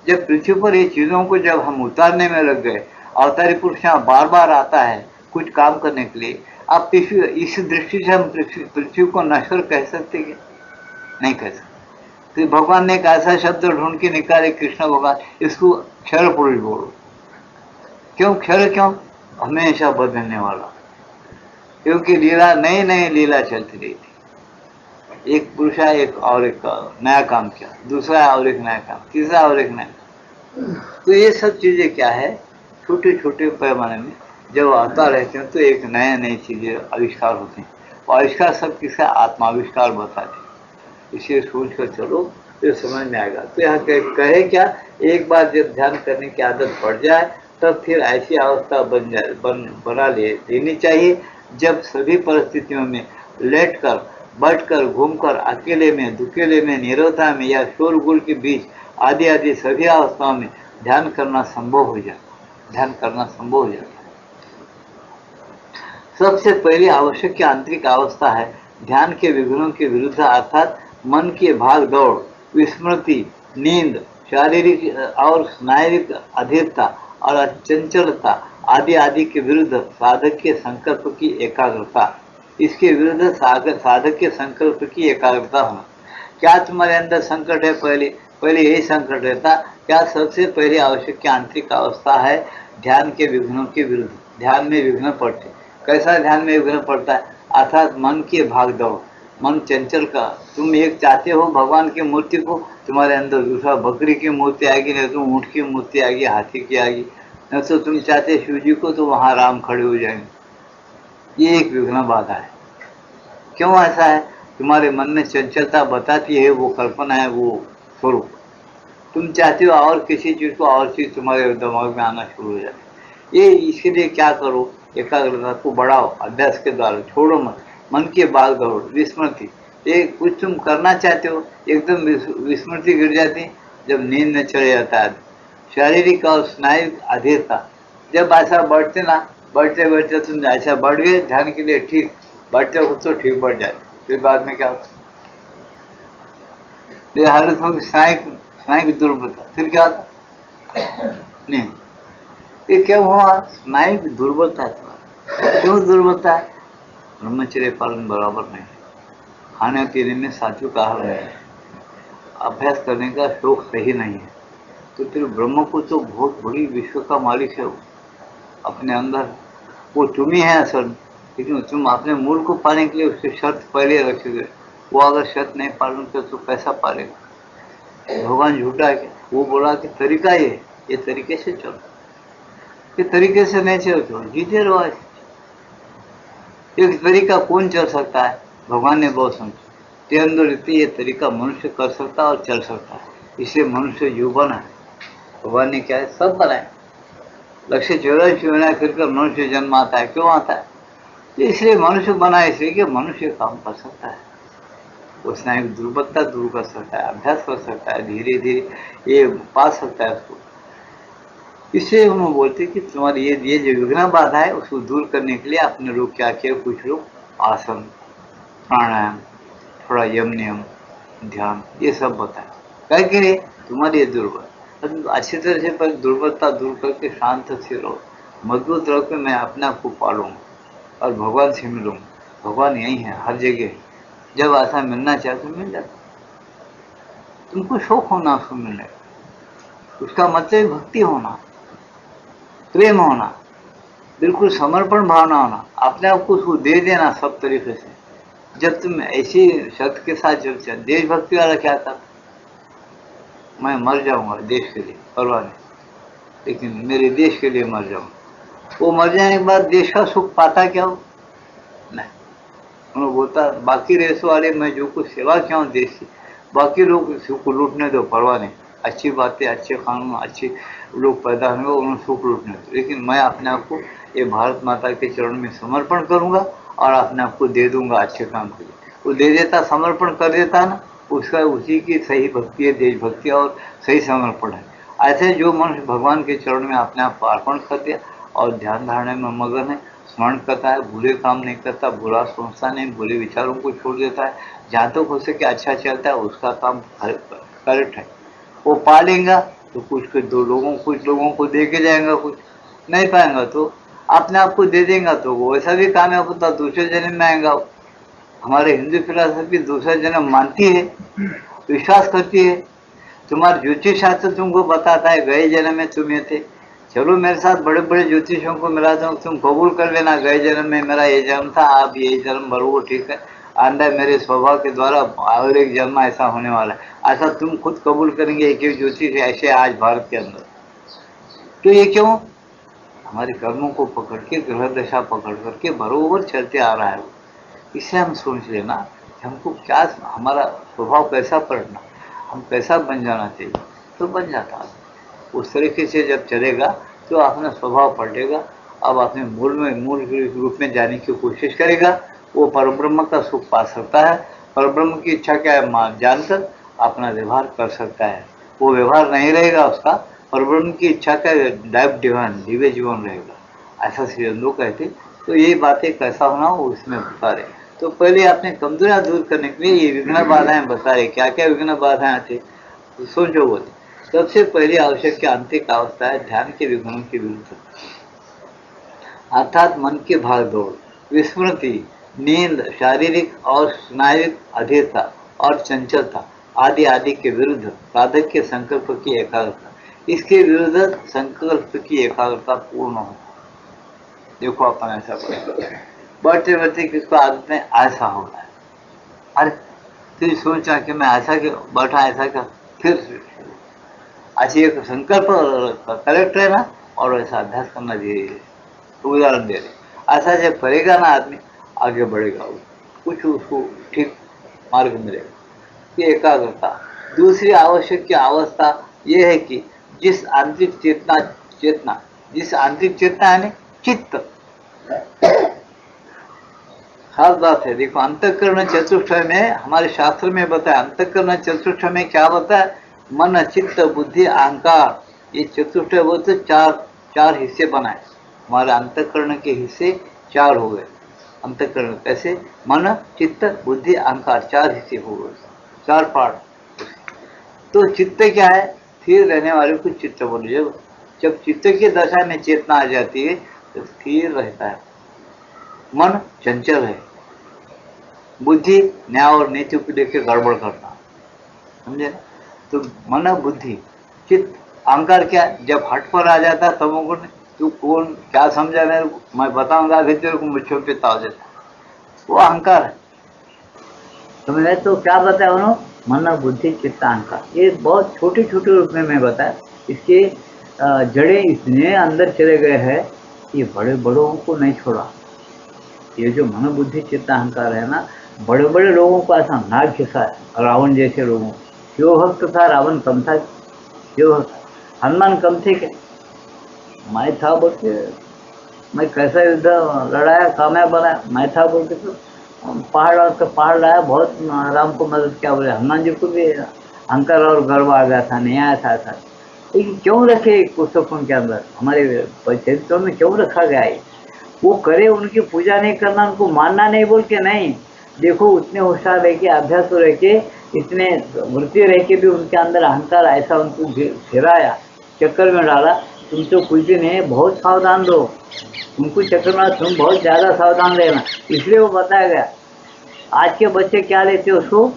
[SPEAKER 1] जब पृथ्वी पर ये चीजों को जब हम उतारने में लग गए, अवतारी पुरुष यहाँ बार बार आता है कुछ काम करने के लिए। अब इस दृष्टि से हम पृथ्वी को नश्वर कह सकते क्या? नहीं कह सकते। तो भगवान ने एक ऐसा शब्द ढूंढ के निकाले, कृष्ण भगवान, इसको क्षर पुरुष बोलो। क्यों क्षर? क्यों? हमेशा बदलने वाला, क्योंकि लीला नई नई लीला चलती रही थी। एक पुरुष है, एक और एक नया काम किया, दूसरा और एक नया काम, तीसरा और एक नया। तो ये सब चीजें क्या है, छोटे छोटे पैमाने में जब आता रहते हैं तो एक नए नई चीजें आविष्कार होते हैं। और आविष्कार सब किसका? आत्माविष्कार बताते। इसे सोच कर चलो तो समझ में आएगा। तो यहाँ कहे क्या, एक बार जब ध्यान करने की आदत पड़ जाए तब फिर ऐसी अवस्था बना लेनी चाहिए जब सभी परिस्थितियों में लेटकर, बैठकर, घूमकर, अकेले में, दुकेले में, निरवता में या शोरगुल के बीच आदि आदि सभी अवस्थाओं में ध्यान करना संभव हो जाता, ध्यान करना संभव हो जाता है। सबसे पहली आवश्यक आंतरिक अवस्था है ध्यान के विघ्नों के विरुद्ध, अर्थात मन की भाग दौड़, विस्मृति, नींद, शारीरिक और स्नायुविक अधीरता और चंचलता आदि आदि के विरुद्ध साधक के संकल्प की एकाग्रता, इसके विरुद्ध साधक के संकल्प की एकाग्रता होना। क्या तुम्हारे अंदर संकट है? पहले पहले यही संकट रहता। क्या सबसे पहले आवश्यक की आंतरिक अवस्था है ध्यान के विघ्नों के विरुद्ध। ध्यान में विघ्न पड़ते, कैसा ध्यान में विघ्न पड़ता है? अर्थात मन के भाग दौड़, मन चंचल का। तुम एक चाहते हो भगवान की मूर्ति को, तुम्हारे अंदर दूसरा बकरी की मूर्ति आएगी, नहीं तो ऊँट की मूर्ति आएगी, हाथी की आएगी। न तो तुम चाहते शिव जी को, तो वहां राम खड़े हो जाएंगे। ये एक विघ्न बाधा है। क्यों ऐसा है? तुम्हारे मन में चंचलता बताती है वो कल्पना है, वो स्वरूप। तुम चाहते हो और किसी चीज को, और चीज तुम्हारे दिमाग में आना शुरू हो जाती है। ये इसके लिए क्या करो? एकाग्रता को बढ़ाओ अभ्यास के द्वारा। छोड़ो मत मन के बाल दौड़, विस्मृति। ये कुछ तुम करना चाहते हो, एकदम विस्मृति गिर जाती जब नींद में चले जाता है। शारीरिक और स्नायु अधीरता, जब ऐसा बढ़ते ना, बढ़ते बढ़ते तुम ऐसा बढ़ गए ध्यान के लिए, ठीक बढ़ते हो तो ठीक बढ़ जाए, फिर बाद में क्या होता है? हालत होगी स्नायु की दुर्बलता, फिर क्या होता? नहीं, ये क्या हुआ? स्नायु की दुर्बलता है। क्यों दुर्बलता है? ब्रह्मचर्य पालन बराबर नहीं, खाने पीने में साधु का हाल नहीं है, अभ्यास करने का शौक सही नहीं है। तो फिर ब्रह्म को तो बहुत बड़ी विश्व का मालिक है वो, अपने अंदर वो तुम ही है असल। लेकिन तुम अपने मूल को पाने के लिए उसके शर्त पहले रखोगे। वो अगर शर्त नहीं पालन कर तो कैसा पालेगा? भगवान झूठा है क्या? वो बोला कि तरीका ये तरीके से चलो, ये तरीके से नहीं चलो, जीते रहो। एक तरीका कौन चल सकता है? भगवान ने बहुत समझा, ते अंदर इतनी ये तरीका मनुष्य कर सकता और चल सकता है, इसलिए मनुष्य जीव बना है। भगवान ने क्या है? सब बनाए। लक्ष्य 84 बनाए, फिर कर मनुष्य जन्म आता है। क्यों आता है? इसलिए मनुष्य बना, इसलिए कि मनुष्य काम कर सकता है, उसने एक दुर्बलता दूर कर सकता है, अभ्यास कर सकता है, धीरे धीरे ये पा सकता है उसको। इससे हम बोलते कि तुम्हारी ये जो विघ्न बाधा है उसको दूर करने के लिए अपने लोग क्या किया? कुछ लोग आसन, प्राणायाम, थोड़ा यम नियम, ध्यान, ये सब बताए। क्या करे? तुम्हारी ये दुर्बल, अच्छी तरह से पर दुर्बलता दूर करके शांत से रहो, मजबूत रहो कि मैं अपने आप को पालूंगा और भगवान से मिलूंगा। भगवान यही है, हर जगह। जब ऐसा मिलना चाहे तो मिल जाता। तुमको शौक होना उसको मिलने का, उसका मतलब भक्ति होना, प्रेम होना, बिल्कुल समर्पण भावना होना, अपने आप को उसको दे देना सब तरीके से। जब तुम ऐसी शब्द के साथ चलते, देशभक्ति वाला क्या था? मैं मर जाऊंगा देश के लिए, परवाह नहीं, लेकिन मेरे देश के लिए मर जाऊंगा। वो मर जाने के बाद देश का सुख पाता क्या हो? नहीं, उन्होंने बोलता बाकी रेस वाले मैं जो कुछ सेवा किया हूँ देश की, बाकी लोग सुख लूटने दो, परवाह नहीं, अच्छी बातें, अच्छे कानून, अच्छे लोग पैदा होंगे, उन्हें सुख लूटने दो, लेकिन मैं अपने आप को ये भारत माता के चरण में समर्पण करूंगा और अपने आप को दे दूंगा अच्छे काम के लिए। वो दे देता, समर्पण कर देता ना, उसका उसी की सही भक्ति है, देशभक्ति और सही समर्पण है। ऐसे जो मनुष्य भगवान के चरण में अपने आप को अर्पण कर दिया और ध्यान धारणा में मगन है, स्मरण करता है, बुरे काम नहीं करता, बुरा सोचता नहीं, बुरे विचारों को छोड़ देता है, जहाँ तक हो सके अच्छा चलता है, उसका काम करेक्ट है। वो पा लेगा तो कुछ लोगों को दे के जाएगा, कुछ नहीं पाएगा तो अपने आप को दे देगा, तो वो ऐसा भी कामयाब होता, दूसरे जन्म में आएगा। हमारे हिंदू फिलॉसफी दूसरा जन्म मानती है, विश्वास करती है। तुम्हारा ज्योतिष शास्त्र तुमको बताता है गए जन्म में तुम ये थे, चलो मेरे साथ बड़े बड़े ज्योतिषों को मिला दो, तुम कबूल कर लेना गए जन्म में मेरा ये जन्म था, आप यही जन्म भरो, वो ठीक है, आंदा मेरे स्वभाव के द्वारा और एक जन्म ऐसा होने वाला है, ऐसा तुम खुद कबूल करेंगे एक एक ज्योतिष ऐसे आज भारत के अंदर। तो ये क्यों? हमारे कर्मों को पकड़ के, ग्रह दशा पकड़ करके बरोबर चलते आ रहा है। इससे हम सोच लेना कि हमको क्या, हमारा स्वभाव कैसा पलटना, हम कैसा बन जाना चाहिए, तो बन जाता है। उस तरीके से जब चलेगा तो अपना स्वभाव पलटेगा। अब अपने मूल रूप में जाने की कोशिश करेगा, वो परब्रह्म का सुख पा सकता है। परब्रह्म की इच्छा क्या है जानकर अपना व्यवहार कर सकता है। वो व्यवहार नहीं रहेगा उसका, परब्रह्म की इच्छा का दिव्य जीवन रहेगा, ऐसा श्री अरविंद कहते। तो ये बातें कैसा होना वो इसमें बता रहे। तो पहले अपने कमजोरियां दूर करने के लिए ये विघ्न बाधाएं बता रहे। क्या क्या विघ्न बाधाएं थे तो सोचो। बोले सबसे पहली आवश्यक की आंतरिक अवस्था है ध्यान के विघ्नों के विरुद्ध। अर्थात मन की भागदौड़, विस्मृति, नींद, शारीरिक और स्नायुविक अधीरता और चंचलता आदि आदि के विरुद्ध साधक के संकल्प की एकाग्रता, इसके विरुद्ध संकल्प की एकाग्रता पूर्ण हो। देखो अपन ऐसा बढ़ते बढ़ते किसको आदत में ऐसा हो रहा है, अरे फिर सोचा कि मैं ऐसा क्यों बैठा, ऐसा क्या, फिर अच्छी एक संकल्प करेक्ट है ना, और ऐसा अभ्यास करना धीरे। उदाहरण दे रहे, ऐसा जब करेगा ना आदमी, आगे बढ़ेगा, कुछ उसको ठीक मार्ग मिलेगा। ये एकाग्रता। दूसरी आवश्यक की अवस्था यह है कि जिस आंतरिक चेतना जिस आंतरिक चेतना है ना, चित्त, खास बात है। देखो अंतःकरण चतुष्टय में हमारे शास्त्र में बताया, अंतःकरण चतुष्टय में क्या बताया, मन, चित्त, बुद्धि, अहंकार, ये चतुष्टय बोलते चार हिस्से बनाए। हमारे अंतःकरण के हिस्से 4 हो गए। अंतःकरण कैसे, मन, चित्त, बुद्धि, अहंकार, 4 हिस्से हो गए, 4 पार्ट। तो चित्त क्या है, स्थिर रहने वाले को चित्त बोलिए। जब चित्त की दशा में चेतना आ जाती है तो स्थिर रहता है। मन चंचल है, बुद्धि न्याय और नीति को देख के गड़बड़ करना, समझे। तो मन, बुद्धि, चित्त, अहंकार क्या, जब हट पर आ जाता है तब उनको तू कौन क्या समझा मेरे को, मैं बताऊंगा अभी तेरे को, मुझे पे ताव देता, वो अहंकार है। तो मैंने तो क्या बताया उन्होंने, मन, बुद्धि, चित्त, अहंकार, ये बहुत छोटे छोटे रूप में मैं बताया। इसके जड़े इतने अंदर चले गए हैं, ये बड़े बड़ों को नहीं छोड़ा। ये जो मन, बुद्धि, चित्त, अहंकार है ना, बड़े बड़े लोगों को ऐसा नाग खिसा है, रावण जैसे लोगों। क्यों भक्त था, रावण कम था, क्यों हनुमान कम थे क्या, मैं था बोल के, मैं कैसा युद्ध लड़ाया, कामयाब बनाया, मैं था बोल के, तो पहाड़ लाया, बहुत राम को मदद किया, बोले हनुमान जी को भी अहंकार और गर्व आ गया था, नहीं आया था। लेकिन क्यों रखे पुस्तकों के अंदर, हमारे चरित्रों में क्यों रखा गया है, वो करे, उनकी पूजा नहीं करना, उनको मानना नहीं बोल के नहीं। देखो उतने होशियार रह के, अभ्यास रह के, इतने वृत्ति रह के भी उनके अंदर अहंकार ऐसा उनको फिराया, चक्कर में डाला। तुम तो कुछ भी नहीं, बहुत सावधान रहो, उनको चक्कर में तुम बहुत ज़्यादा सावधान रहना, इसलिए वो बताया गया। आज के बच्चे क्या लेते हैं उसको,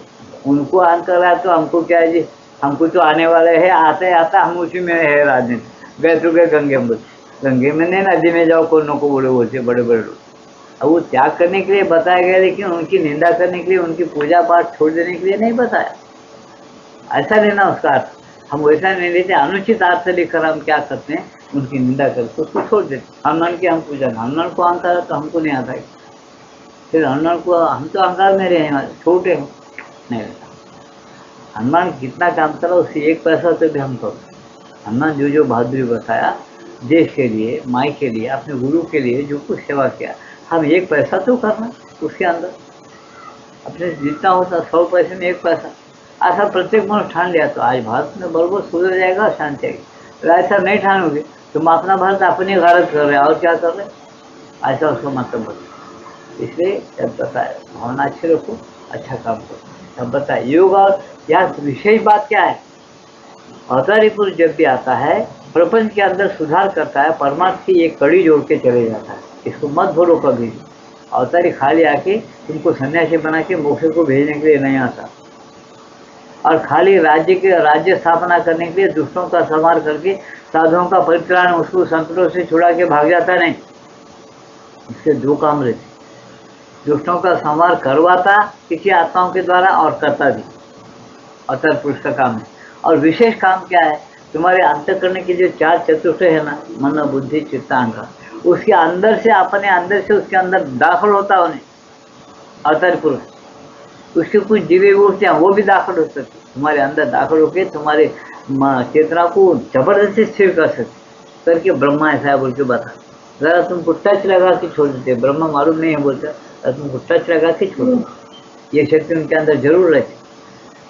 [SPEAKER 1] उनको अहंकार है तो हमको क्या है जी, हमको तो आने वाले है, आता हम उसी में है राजनीति, गए तो गए गंगे में, गंगे में नहीं, नदी में जाओ, कोनो को बोले बोलते बड़े बड़े लोग। अब वो त्याग करने के लिए बताया गया, लेकिन उनकी निंदा करने के लिए, उनकी पूजा पाठ छोड़ देने के लिए नहीं बताया। ऐसा लेना उसका अर्थ, हम वैसा नहीं लेते, अनुचित अर्थ लेकर हम क्या करते हैं, उनकी निंदा करके उसको छोड़ देते। हनुमान की हम पूजा, हनुमान को अहंकार है तो हमको नहीं आता है, फिर हनुमान को, हम तो अहंकार में रहे, छोटे हो नहीं रहता। हनुमान कितना काम करा, उससे 1 पैसा तो भी हम करो। हनुमान जो बहादुरी बताया, देश के लिए, माई के लिए, अपने गुरु के लिए जो कुछ सेवा किया, हम 1 पैसा तो करना उसके अंदर, अपने जितना होता 100 पैसे में 1 पैसा, ऐसा प्रत्येक मनुष्य ठान लिया तो आज भारत में बरबर सुधर जाएगा, शांति आएगी। तो ऐसा नहीं ठानोगे तुम अपना भारत अपनी गलत कर रहे हो, और क्या कर रहे, ऐसा उसका मतलब बता। इसलिए जब बताए भावना अच्छी रखो, अच्छा काम करो। तब बताए योग, और यहाँ विशेष बात क्या है, अवतारी पुरुष जब भी आता है, प्रपंच के अंदर सुधार करता है, परमात्मा की एक कड़ी जोड़ के चले जाता है। इसको मत भूलो कभी। अवतारी खाली आके तुमको सन्यासी बना के मोक्ष को भेजने के लिए नहीं आता, और खाली राज्य स्थापना करने के लिए दुष्टों का संहार करके, साधुओं का परित्राण, उसको संतों से छुड़ा के भाग जाता नहीं। इसके 2 काम रहते, दुष्टों का संहार करवाता किसी आत्माओं के द्वारा, और करता भी अवतार पुरुष का काम है। और विशेष काम क्या है, तुम्हारे अंतःकरण की जो 4 चतुष्टय है ना, मन, बुद्धि, चित्त, अहंकार, उसके अंदर से, अपने अंदर से उसके अंदर दाखिल होता उन्हें अवतार पुरुष। उसके कुछ दिव्य मूर्तियाँ वो भी दाखिल हो सकती, तुम्हारे अंदर दाखिल होकर तुम्हारे चेतना को जबरदस्ती स्थिर कर सकते, करके ब्रह्मा ऐसा है बोल के बता, जरा तुमको टच लगा के छोड़ देते, ब्रह्मा मालूम नहीं है बोलता, तुमको टच लगा के छोड़ देते, ये शक्ति उनके अंदर जरूर रहती।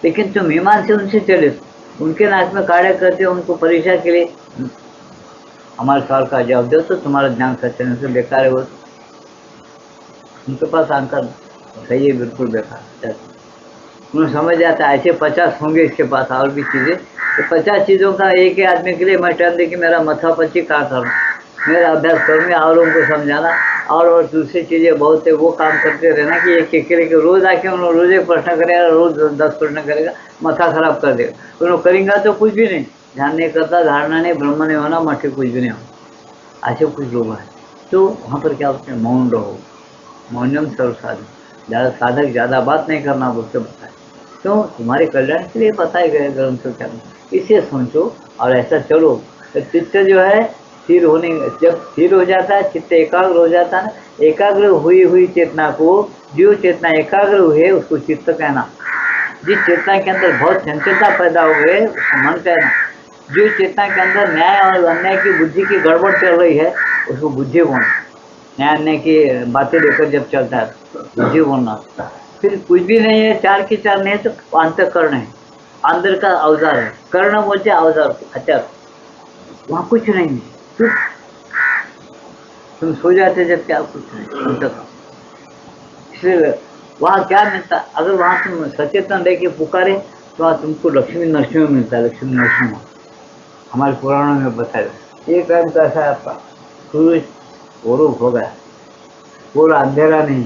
[SPEAKER 1] लेकिन तुम ईमान से उनसे चले, उनके नाक में काढ़े करते हो, उनको परीक्षा के लिए हमारे सवाल का जवाब दो तो तुम्हारा ज्ञान सच्चे से बेकार है। वो उनके पास आंकर सही है, बिल्कुल बेकार। उन्हें समझ आता है ऐसे 50 होंगे इसके पास और भी चीज़ें, तो 50 चीज़ों का एक ही आदमी के लिए मैं टर्न दे कि मेरा मथा पच्ची क्या करूँ, मेरा अभ्यास करूँगी, और लोगों को समझाना, और दूसरी चीज़ें बहुत है वो काम करते रहना कि एक एक करके रोज आके उन्होंने रोज एक प्रश्न करेगा, रोज 10 प्रश्न करेगा, माथा खराब कर देगा। उन्होंने करेंगे तो कुछ भी नहीं, ध्यान नहीं करता, धारणा नहीं, ब्रह्म नहीं होना, मठे कुछ भी नहीं होना। ऐसे कुछ लोग हैं। तो वहाँ पर क्या होते हैं, मौन रहो, मौनम सर्वसाधन, ज़्यादा साधक ज़्यादा बात नहीं करना बोलते बताए। तो तुम्हारे कल्याण के लिए बताए गए ग्रंथ क्या, इसे सोचो और ऐसा चलो। तो चित्त जो है स्थिर होने, जब स्थिर हो जाता है, चित्त एकाग्र हो जाता है, एकाग्र हुई हुई चेतना को, जो चेतना एकाग्र हुए उसको चित्त कहना। जिस चेतना के अंदर बहुत चंचलता पैदा हो गए उसको मन कहना। जो चेतना के अंदर न्याय और अन्याय की बुद्धि की गड़बड़ चल रही है उसको बुद्धि बोलना। न्याय अन्याय की बातें लेकर जब चलता है बुद्धि बोलना। फिर कुछ भी नहीं है, चार की चार नहीं है तो अंतःकरण है, अंदर का औजार है। कर्ण बोलते औजार, अच्छा वहाँ कुछ नहीं है, तुम सो जाते जब क्या कुछ नहीं अंतःकरण। इसलिए वहाँ क्या मिलता, अगर वहाँ तुम सचेतन रह के पुकारे तो वहाँ तुमको लक्ष्मी नरसिंह मिलता है। लक्ष्मी नरसिंह हमारे पुराणों में बताया। एक टाइम तो ऐसा आपका सूरज गौरव हो गया, पूरा अंधेरा नहीं,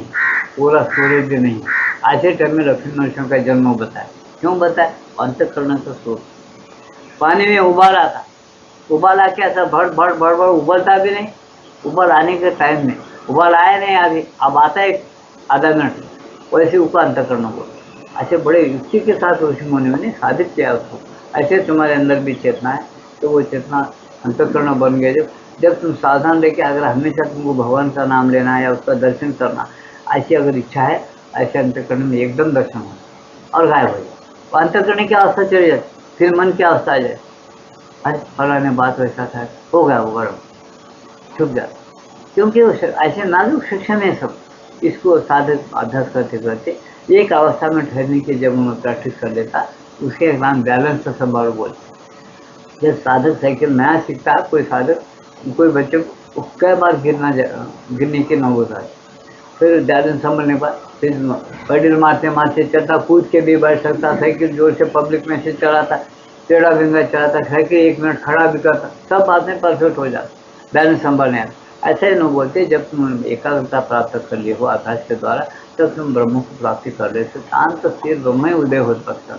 [SPEAKER 1] पूरा सूरज भी नहीं, ऐसे टाइम में लक्ष्मी नरसिंह का जन्म बताया। क्यों बताया, अंतःकरण का स्रोत। पानी में उबाला था, उबाला क्या था, भड़ भड़ भड़ भड़ उबलता भी नहीं, उबल आने के टाइम में उबाल आया नहीं, अभी अब आता है आधा मिनट, वैसे उसका अंतःकरण बोला। ऐसे बड़े युक्ति के साथ ऋषि मुनियों ने साबित किया उसको। ऐसे तुम्हारे अंदर भी चेतना है, तो वो चेतना अंतःकरण बन गया। जब तुम सावधान रह के, अगर हमेशा तुमको भगवान का नाम लेना है या उसका दर्शन करना, ऐसी अगर इच्छा है, ऐसे अंतःकरण में एकदम दर्शन हो और गायब हो जाए। तो अंतःकरण की अवस्था चली जाती, फिर मन की अवस्था आ जाए, अरे फलाने बात वैसा था, हो गया वो गड़बड़, छुप जाता। क्योंकि ऐसे नाजुक शिक्षण है सब। इसको साधक अभ्यास करते करते एक अवस्था में ठहरने की जब उन्हें प्रैक्टिस कर लेता, उसके नाम बैलेंस का संभाल बोलते। जब साधक साइकिल नया सीखता, कोई साधक, कोई बच्चे को कई बार गिरने की नौबत आती, फिर बैलेंस संभलने पर फिर पेडल मारते मारते चलता, कूद के भी बैठ सकता, साइकिल जोर से पब्लिक में से चलाता, टेढ़ा बिंगा चलाता, साइकिल 1 मिनट खड़ा भी करता, सब बातें परफेक्ट हो जाता, बैलेंस संभालने आता। ऐसे ही लोग बोलते, जब तुम एकाग्रता प्राप्त कर लिए हो अभ्यास के द्वारा, तब तुम ब्रह्म को प्राप्ति कर रहे थे, शांत स्थिर ब्रह्म ही उदय हो सकता।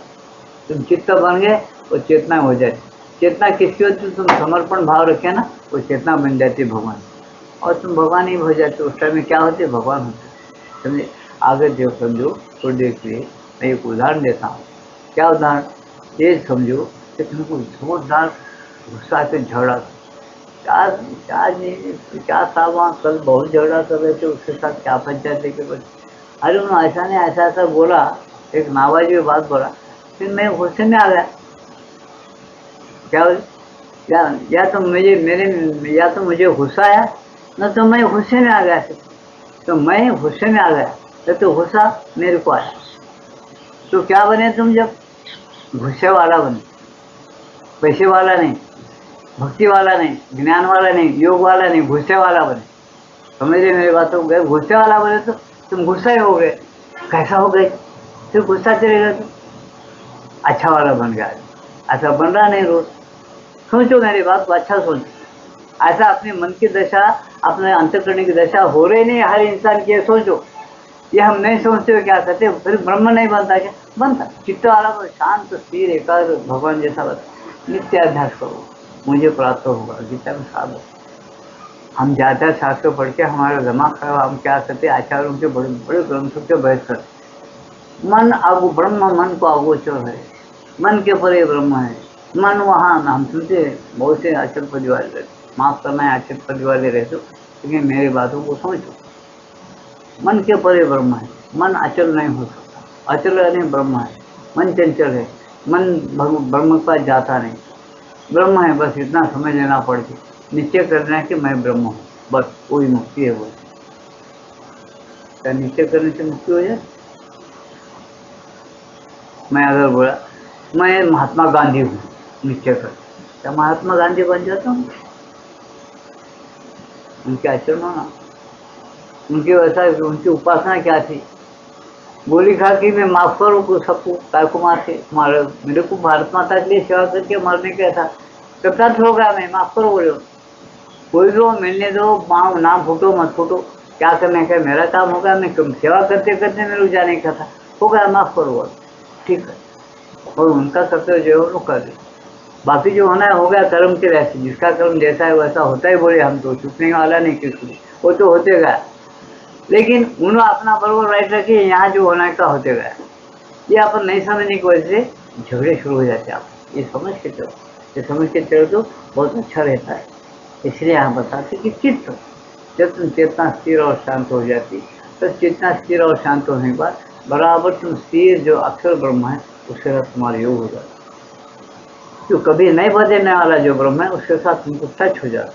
[SPEAKER 1] तुम चित्त बन गए, वो चेतना हो जाती। चेतना किसकी होती, तुम समर्पण भाव रखे ना, वो चेतना बन जाती भगवान, और तुम भगवान ही हो जाते। उस टाइम में क्या होते, भगवान होते। समझे, आगे जो समझो तो देखिए, मैं एक उदाहरण देता हूँ। क्या उदाहरण, ये समझो कि तुमको जोरदार गुस्सा से झगड़ा, क्या था वहाँ, कल बहुत झगड़ा कर रहे थे, उसके साथ क्या पंचायत लेके बचे, अरे उन्होंने ऐसा नहीं ऐसा ऐसा बोला, एक नाबाजी बात बोला, फिर मैं गुस्से में आ गया। क्या या तो मुझे गुस्सा आया, न तो मैं गुस्से में आ गया। तो मैं गुस्से में आ गया तो गुस्सा मेरे को आया। तो क्या बने तुम, जब गुस्से वाला बने, पैसे वाला नहीं, भक्ति वाला नहीं, ज्ञान वाला नहीं, योग वाला नहीं, गुस्से वाला बने। समझे मेरी बातों को, गुस्से वाला बने तो तुम गुस्सा ही हो गए। कैसा हो गए, फिर गुस्सा चलेगा तो अच्छा वाला बन गया। ऐसा बन रहा नहीं रोज। सोचो मेरी बात को, अच्छा सोचो। ऐसा अपने मन की दशा, अपने अंतःकरण की दशा हो रही नहीं हर इंसान की, सोचो। ये हम नहीं सोचते हो, क्या करते, फिर ब्रह्म नहीं बनता, क्या बनता। चित्त वाला को शांत स्थिर एकाग्र भगवान जैसा बता, नित्य अभ्यास करो, मुझे प्राप्त होगा। गीता में साथ हम जाता शास्त्र पढ़ के हमारा दिमाग खराब, हम क्या करते, आचार्यों के बड़े बड़े ग्रंथों के बहस करते। मन अगो ब्रह्म, मन को अगोचर है, मन के परे ब्रह्म है। मन वहाँ हम सुनते, बहुत से अचल परिवार रहते, माफ करना है अचल परिवार रहते, लेकिन मेरी बातों को समझो। मन के परे ब्रह्म है, मन अचल नहीं हो सकता, अचल नहीं ब्रह्म है। मन चंचल है, मन ब्रह्म के पास जाता नहीं, ब्रह्म है, बस इतना समझ लेना पड़ती, निश्चय करना है कि मैं ब्रह्म हूँ, बस वही मुक्ति है। वो क्या निश्चय करने से मुक्ति हो जाए। मैं अगर बोला मैं महात्मा गांधी हूँ, निश्चय कर, क्या महात्मा गांधी बन जाता हूँ। उनके आचरण होना, उनकी वैसा, उनकी उपासना क्या थी, गोली खा के मैं माफ करूँ सबको, काय को मारते मारे, मेरे को भारत माता के लिए सेवा करके मरने का था, तो क्या होगा, मैं माफ करो बोले। कोई भी हो, मिलने दो, पाँव ना फूटो मत फूटो, क्या करने का मेरा काम होगा, मैं सेवा करते करते मेरे को जाने का था, हो गया, माफ करो बोल, ठीक है। और उनका कर्तव्य जो है वो कर दे, बाकी जो होना है हो गया, कर्म के वैसे, जिसका कर्म जैसा है वैसा होता ही, बोले हम तो छुपने वाला नहीं किसी को, वो तो होते गया, लेकिन उन्होंने अपना बराबर राइट रखे, यहाँ जो होना का होते गया। ये अपन नहीं समझने की वजह से झगड़े शुरू हो जाते हैं। आप ये समझ के चलो, ये समझ के चलो तो बहुत अच्छा रहता है। इसलिए यहाँ बताते कि चित्त, जब तुम चेतना स्थिर और शांत हो जाती, तो चेतना स्थिर और शांत होने के बाद बराबर तुम स्थिर जो अक्षर ब्रह्म है उसके साथ तुम्हारा योग हो जाता, जो कभी नहीं बदलने वाला जो ब्रह्म है उसके साथ तुमको टच हो जाता।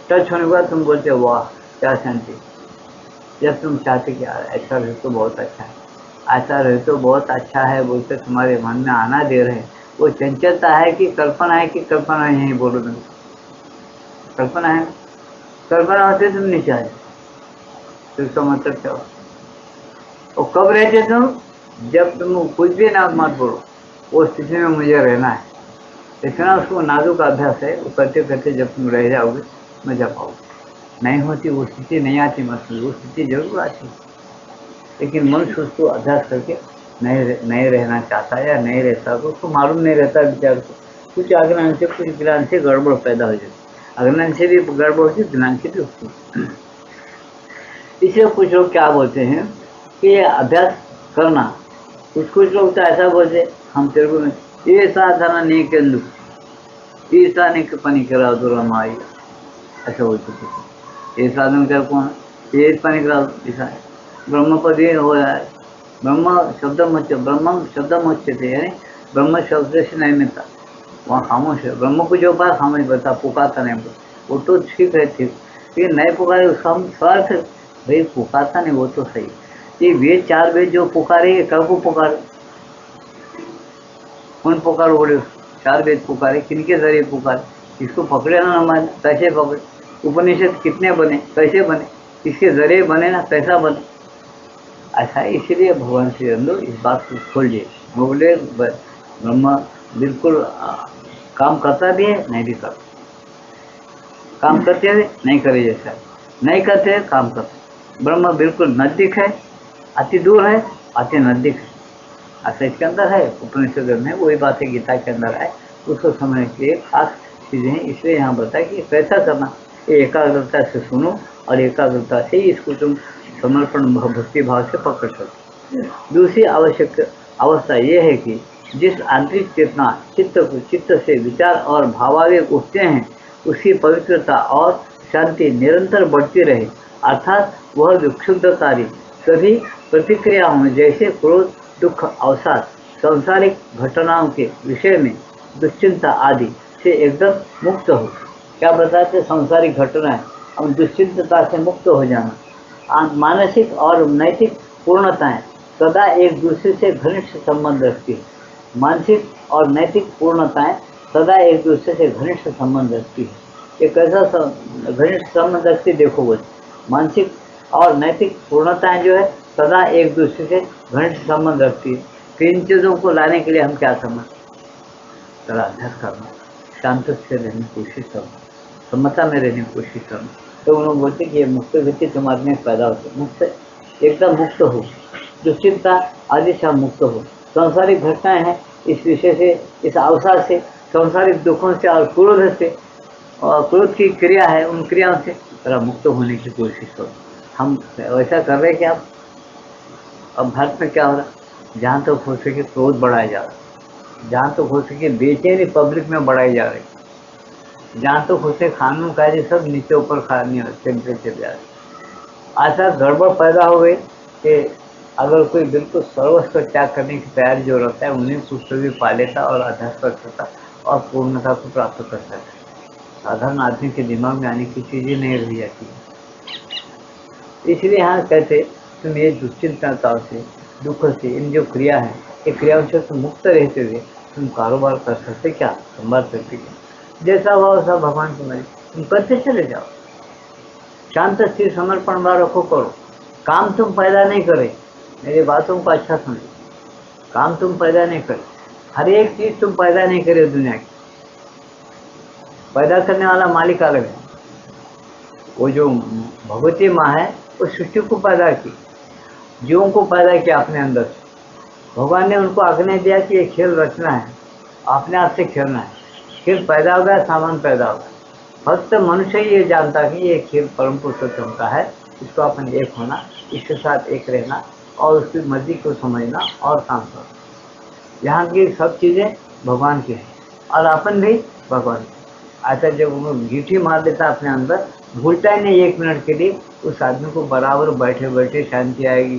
[SPEAKER 1] टच होने के बाद तुम बोलते हो वाह क्या शांति। जब तुम चाहते कि यार ऐसा रहे तो बहुत अच्छा है, ऐसा रहे तो बहुत अच्छा है बोलते तुम्हारे मन में आना दे रहे, वो चंचलता है कि कल्पना है, कि कल्पना यही बोलो तुम, कल्पना है, कल्पना होते तुम नहीं चाहते, तो इसका मतलब क्या हो। और कब रहते तुम, जब तुम कुछ भी ना मत बोलो, वो स्थिति में मुझे रहना है, इतना उसको नाजुक अभ्यास है, वो करते करते जब तुम रह जाओगे मजा पाओगे। नहीं होती वो स्थिति, नहीं आती मसली, वो स्थिति जरूर आती, लेकिन मनुष्य उसको अभ्यास करके नहीं रहना चाहता या नहीं रहता, तो उसको मालूम नहीं रहता विचार को, कुछ अज्ञान से कुछ ज्ञान से गड़बड़ पैदा हो जाती, अज्ञान से भी गड़बड़ होती, ज्ञान से भी होती। इसलिए कुछ लोग क्या बोलते हैं कि ये अभ्यास करना, कुछ लोग तो ऐसा बोलते हम तेरे को ये साधना नहीं के ईसा ने पनी करा दूर माई, ऐसा बोलते ये साधन कर कौन, ये पनी करा ईसा ब्रह्म पद ये हो रहा है, ब्रह्म शब्द मोच्यते, यानी ब्रह्म शब्द से नहीं मिलता, वहाँ खामोश है, ब्रह्म को जो पास खामोश बता, पुकारता नहीं, वो तो ठीक है, ठीक, लेकिन नहीं पुकारे उसका हम स्वार्थ भाई, पुकारता नहीं वो तो सही, ये वेद चार वेद जो पुकारे कब को पुकारे, कौन पुकारो बोले, चार वेद पुकारे, किनके जरिए पुकारे, इसको पकड़े ना हमारे, कैसे पकड़े, उपनिषद कितने बने, कैसे बने, किसके जरिए बने ना, कैसा बने, ऐसा है। इसीलिए भगवान श्री अंदो इस बात को खोल दिए, बोले ब्रह्म बिल्कुल काम करता भी है, नहीं भी करता, काम करते हुए नहीं करे जैसा, नहीं करते काम करते, ब्रह्म बिल्कुल नजदीक है, अति दूर है, अति नजदीक है, ऐसा इसके अंदर है, उपनिषद में वही बात है, गीता के अंदर है, उसको समझने के लिए खास चीजें हैं। इसलिए यहाँ बताया कि कैसा करना, ये एकाग्रता से सुनो और एकाग्रता से इसको तुम समर्पण भक्ति भाव से पकड़ सकते। दूसरी आवश्यक अवस्था ये है कि जिस आंतरिक चेतना चित्त से विचार और भावावेग उठते हैं, उसकी पवित्रता और शांति निरंतर बढ़ती रहे, अर्थात वह विक्षुब्धकारी सभी प्रतिक्रियाओं जैसे क्रोध, दुख, अवसाद, सांसारिक घटनाओं के विषय में दुश्चिंता आदि से एकदम मुक्त हो। क्या बताते, सांसारिक घटना है, हम दुश्चिंतता से मुक्त हो जाना, मानसिक और नैतिक पूर्णताएं सदा एक दूसरे से घनिष्ठ संबंध रखती है, मानसिक और नैतिक पूर्णताएं सदा एक दूसरे से घनिष्ठ संबंध रखती है। ये कैसा घनिष्ठ संबंध रखती, देखो वो मानसिक और नैतिक पूर्णताएं जो है सदा एक दूसरे से घनिष्ठ संबंध रखती है। इन चीज़ों को लाने के लिए हम क्या करना, थोड़ा अभ्यास करना, शांत से रहने की कोशिश करना, समता में रहने की कोशिश करना। तो उन्होंने बोलते कि ये मुक्त वृत्ति तुम्हारे में पैदा होती, मुक्त एकदम मुक्त हो, दुश्चिंता आदि से मुक्त हो, सांसारिक घटनाएं हैं इस विषय से, इस अवसर से, सांसारिक दुखों से और क्रोध से, और क्रोध की क्रिया है उन क्रियाओं से थोड़ा मुक्त होने की कोशिश करो। हम वैसा कर रहे क्या, अब भारत में क्या हो रहा, जहाँ तो हो सके क्रोध बढ़ाया जा रहा, जहाँ तो हो सके बेचैनी पब्लिक में बढ़ाई जा रही, जहाँ तो खुद से कानून कायदे सब नीचे ऊपर टेम्परेचर जा रहे, ऐसा गड़बड़ पैदा हो गई कि अगर कोई बिल्कुल सर्वस्व त्याग करने की तैयारी जो रहता है उन्हें कुछ भी पा लेता और अभ्यास कर सकता और पूर्णता को प्राप्त कर सकता। साधारण आदमी के दिमाग में आने की चीजें नहीं रह जाती। इसलिए यहाँ कहते तुम ये दुश्चिंताओं से, दुख से, इन जो क्रिया है ये क्रियाओं से तुम मुक्त रहते हुए तुम कारोबार कर सकते, क्या संभाल सकते, क्या जैसा हुआ वैसा भगवान को मरे तुम करते चले जाओ, शांत स्थिर समर्पण भाव रखो, करो, काम तुम पैदा नहीं करे, मेरी बातों को अच्छा सुनो, काम तुम पैदा नहीं करे, हर एक चीज तुम पैदा नहीं करे, दुनिया की पैदा करने वाला मालिक अलग है, वो जो भगवती माँ है वो सृष्टि को पैदा की, जीवों को पैदा किया अपने अंदर से। भगवान ने उनको आज्ञा दिया कि ये खेल रचना है, अपने आप से खेलना है। खेल पैदा हो गया, सामान पैदा हो गया। भक्त मनुष्य ही ये जानता कि ये खेल परम पुरुषोत्तम का है, इसको अपन एक होना, इसके साथ एक रहना और उसकी मर्जी को समझना और काम करना। यहाँ की सब चीज़ें भगवान की हैं और अपन भी भगवान की। ऐसा जब वो गीठी मार देता अपने अंदर, भूलता ही नहीं 1 मिनट के लिए, उस आदमी को बराबर बैठे बैठे शांति आएगी,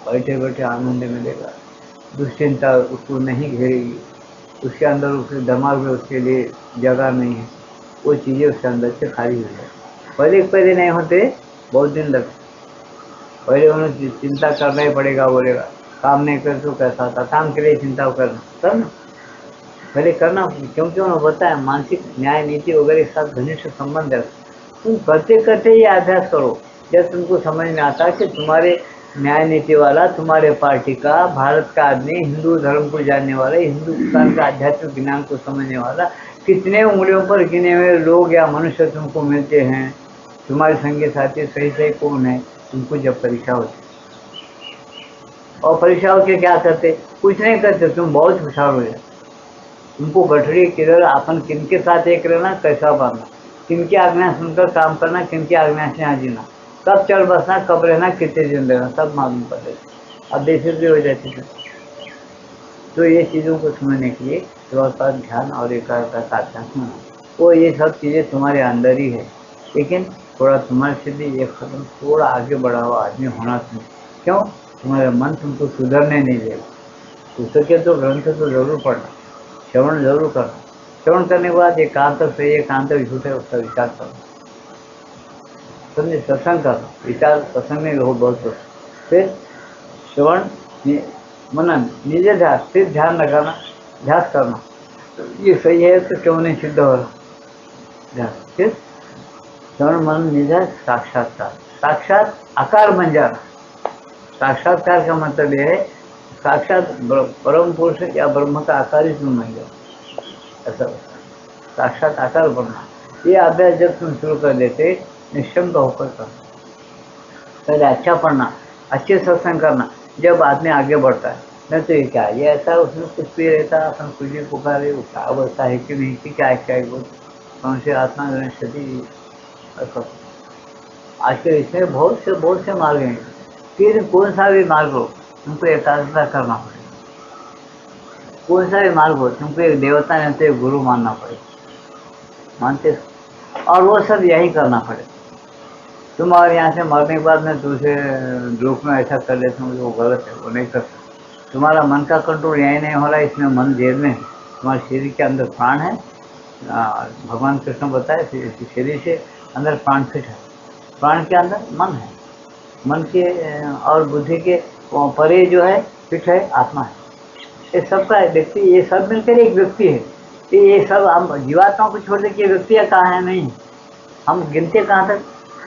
[SPEAKER 1] बैठे बैठे आनंद मिलेगा, दुश्चिंता उसको नहीं घेरेगी, उसके अंदर उसके दिमाग में उसके लिए जगह नहीं है, वो चीज़ें उसके अंदर से खाली हो जाए। पहले नहीं होते, बहुत दिन लगते। पहले उन्हें चिंता करना ही पड़ेगा, बोलेगा काम नहीं कर तो कैसा होता, काम के लिए चिंता करना पहले करना, क्योंकि उन्होंने बताया मानसिक न्याय नीति वगैरह के साथ घनिष्ठ संबंध है। तुम करते करते ये अभ्यास करो, जब तुमको समझ में आता है कि तुम्हारे न्याय नीति वाला, तुम्हारे पार्टी का, भारत का आदमी, हिंदू धर्म को जानने वाला, हिंदुस्तान का आध्यात्मिक ज्ञान को समझने वाला, कितने उंगलियों पर गिने हुए लोग या मनुष्य तुमको मिलते हैं, तुम्हारे संगी साथी सही सही कौन है, तुमको जब परीक्षा होती और परीक्षा होकर क्या करते, कुछ नहीं करते, तुम बहुत होशियार हो जाते। तुमको गठरी किधर, अपन किनके साथ एक रहना, कैसा बनना, किनकी आज्ञा सुनकर काम करना, किनकी आज्ञा से यहाँ जीना, कब चल बसना, कब रहना, कितने दिन रहना, सब मालूम पड़े। अब बेफिक्री हो जाती है। तो ये चीज़ों को समझने के लिए तुम्हारे पास ध्यान और एकाग्रता का अभ्यास होना, वो ये सब चीज़ें तुम्हारे अंदर ही है, लेकिन थोड़ा तुम्हारे से भी एक कदम थोड़ा आगे बढ़ा हुआ आदमी होना चाहिए। क्यों? तुम्हारा मन तुमको सुधरने नहीं देगा। पुस्तक के तो ग्रंथ तो जरूर पढ़ना, श्रवण जरूर करना, श्रवण करने के बाद एक काम तक सही है, काम तक झूठ है, उसका विचार करना, समझे, सत्संग करना, विचार सत्संग में बहुत हो। फिर श्रवण, मनन, निजे ध्यान, फिर ध्यान लगाना, ध्यान करना, ये सही है तो क्यों नहीं सिद्ध हो रहा ध्यान। फिर श्रवण मनन निजे साक्षात्कार, साक्षात आकार बन जाना। साक्षात्कार का मतलब यह है साक्षात परम पुरुष या ब्रह्म का आकार ही तुम बन जाओ, ऐसा साक्षात आकार बनना। ये अभ्यास जब तुम शुरू कर देते, निश्चिंत होकर करना, पहले अच्छा पढ़ना, अच्छे सत्संग करना, जब आदमी आगे बढ़ता है। नहीं तो ये क्या है, ये ऐसा उसमें कुछ भी रहता है, अपन कुछ भी पुकारे, क्या अवस्था है कि नहीं कि क्या क्या कौन से आत्मा गणेश आजकल इसमें बहुत से मार्ग हैं। फिर कौन सा भी मार्ग हो, तुमको एकाग्रता करना पड़ेगा। कौन सा भी मार्ग हो, तुमको एक देवता नहीं तो एक गुरु मानना पड़ेगा, मानते, और वो सब यही करना पड़ेगा। तुम और यहाँ से मरने के बाद मैं दूसरे लोक में ऐसा कर लेता हूँ, वो गलत है, वो नहीं कर सकता। तुम्हारा मन का कंट्रोल यही नहीं हो रहा है, इसमें मन जेल में है। तुम्हारे शरीर के अंदर प्राण है, भगवान कृष्ण बताए, शरीर से अंदर प्राण फिट है, प्राण के अंदर मन है, मन के और बुद्धि के परे जो है फिट है आत्मा है। ये सबका व्यक्ति, ये सब मिलकर एक व्यक्ति है। ये सब हम जीवात्मा को छोड़ के व्यक्ति कहाँ है, नहीं, हम गिनते कहाँ तक,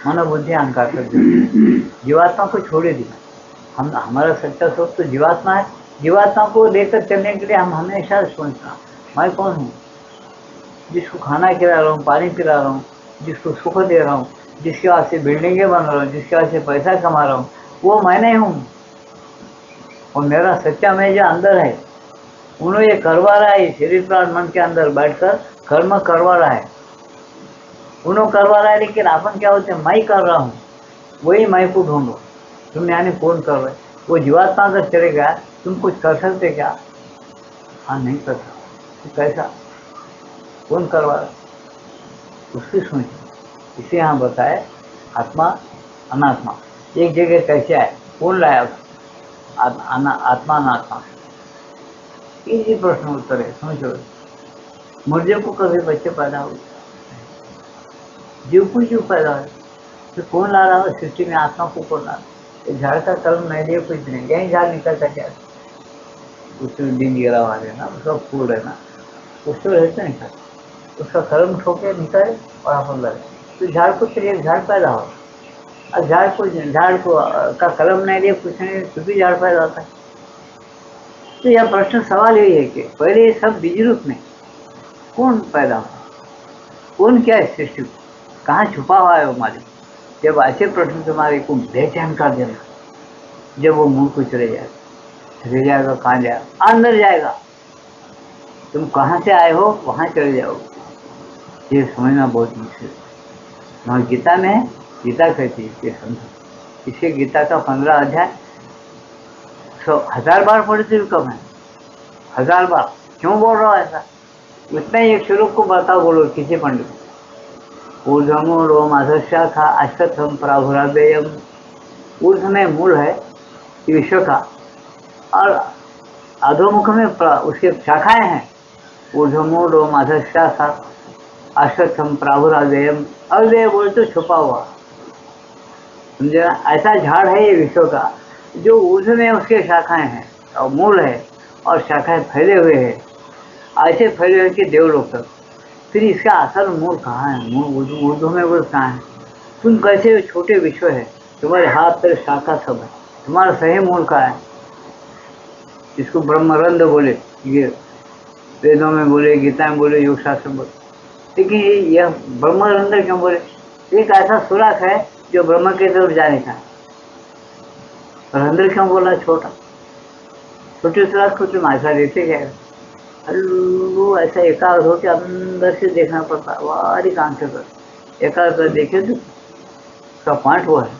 [SPEAKER 1] मनोबुद्धि अहंकार तक, जीवात्मा को छोड़े दिया। हम, हमारा सच्चा स्वरूप तो जीवात्मा है। जीवात्मा को लेकर चलने के लिए हम हमेशा सोचना, मैं कौन हूँ, जिसको खाना खिला रहा हूँ, पानी पिला रहा हूँ, जिसको सुख दे रहा हूँ, जिसके वास्ते बिल्डिंगें बन रहा हूँ, जिसके वास्ते पैसा कमा रहा हूँ, वो मैं नहीं हूँ। और मेरा सच्चा मैं जो अंदर है, उन्होंने ये करवा रहा है, शरीर प्राण मन के अंदर बैठकर कर्म करवा रहा है, उन्होंने करवा रहा है। लेकिन अपन क्या होते हैं, मैं कर रहा हूँ, वही मैं को ढूंढो। तुम यानी कौन कर रहे, वो जीवात्मा अगर चले गया, तुम कुछ कर सकते क्या? हाँ, नहीं कर सकते। तो कैसा, कौन करवा रहा, उसकी सोच। इसे यहाँ बताए आत्मा अनात्मा एक जगह कैसे आए, कौन लाया आत्मा अनात्मा, इसी प्रश्न उत्तर है। समझो, मुर्दे को कभी बच्चे पैदा हो, जीव को जीव पैदा हो, तो कौन ला रहा है सृष्टि में, आत्मा को कौन ला रहा है? झाड़ का कलम नहीं दिए कुछ नहीं, यही झाड़ निकलता क्या, उसमें दिन गिरा हुआ है ना, उसका फूल है ना, उसको रहते नहीं था, उसका कलम ठोके निकले और अपन लगे, तो झाड़ को फिर एक झाड़ पैदा हो। और झाड़ को का कलम नहीं दिए कुछ नहीं, तो भी झाड़ पैदा होता है। तो यह प्रश्न सवाल यही है कि पहले ये सब बीज रूप में कौन पैदा हो, कौन क्या है सृष्टि कहाँ छुपा हुआ है वो मालिक? जब ऐसे प्रश्न तुम्हारे को बेचैन कर देना, जब वो मुंह को चले जाएगा कहाँ जाएगा? अंदर जाएगा। तुम कहाँ से आए हो वहां चले जाओगे। ये समझना बहुत मुश्किल है। वहाँ गीता में है, गीता कहती है ये समझो। इसे गीता का 15 अध्याय 1000 बार पढ़ते हुए कम है, 1000 बार। क्यों बोल रहा हूँ ऐसा? इतना ही एक श्लोक को बताओ, बोलो किसी पंडित। ऊर्ध्वमो रोमाधशाखा अश्वत्थम प्राभुराव्ययम। ऊर्ध्व में मूल है विश्व का, और अधोमुख में उसके शाखाएं हैं। ऊर्ध्वमो रोमाधशाखा अश्वत्थम प्राभुराव्ययम। अव्यय बोल तो छुपा हुआ, समझे ना? ऐसा झाड़ है ये विश्व का, जो ऊर्ध्व में उसके शाखाएं हैं और मूल है, और शाखाएं फैले हुए हैं, ऐसे फैले हुए कि देवलोक तक। फिर इसका असल मूल कहाँ है? मूल ऊर्ध्व में वो कहाँ है? तुम कैसे छोटे विश्व है, तुम्हारे हाथ पैर शाखा सब है, तुम्हारा सही मूल कहाँ है? इसको ब्रह्मरंध्र बोले, ये वेदों में बोले, गीता में बोले, योग शास्त्र में बोले। लेकिन यह ब्रह्मरंध्र क्यों बोले? एक ऐसा सुराख है जो ब्रह्म के तरफ जाने का है। रंध्र क्यों बोला? छोटा, छोटे सुराख को तुम ऐसा देते क्या? वो ऐसा एकाग्र हो के अंदर से देखना पड़ता है, बारीक आंखें कर एकाग्र देखे तो उसका पॉइंट वो है।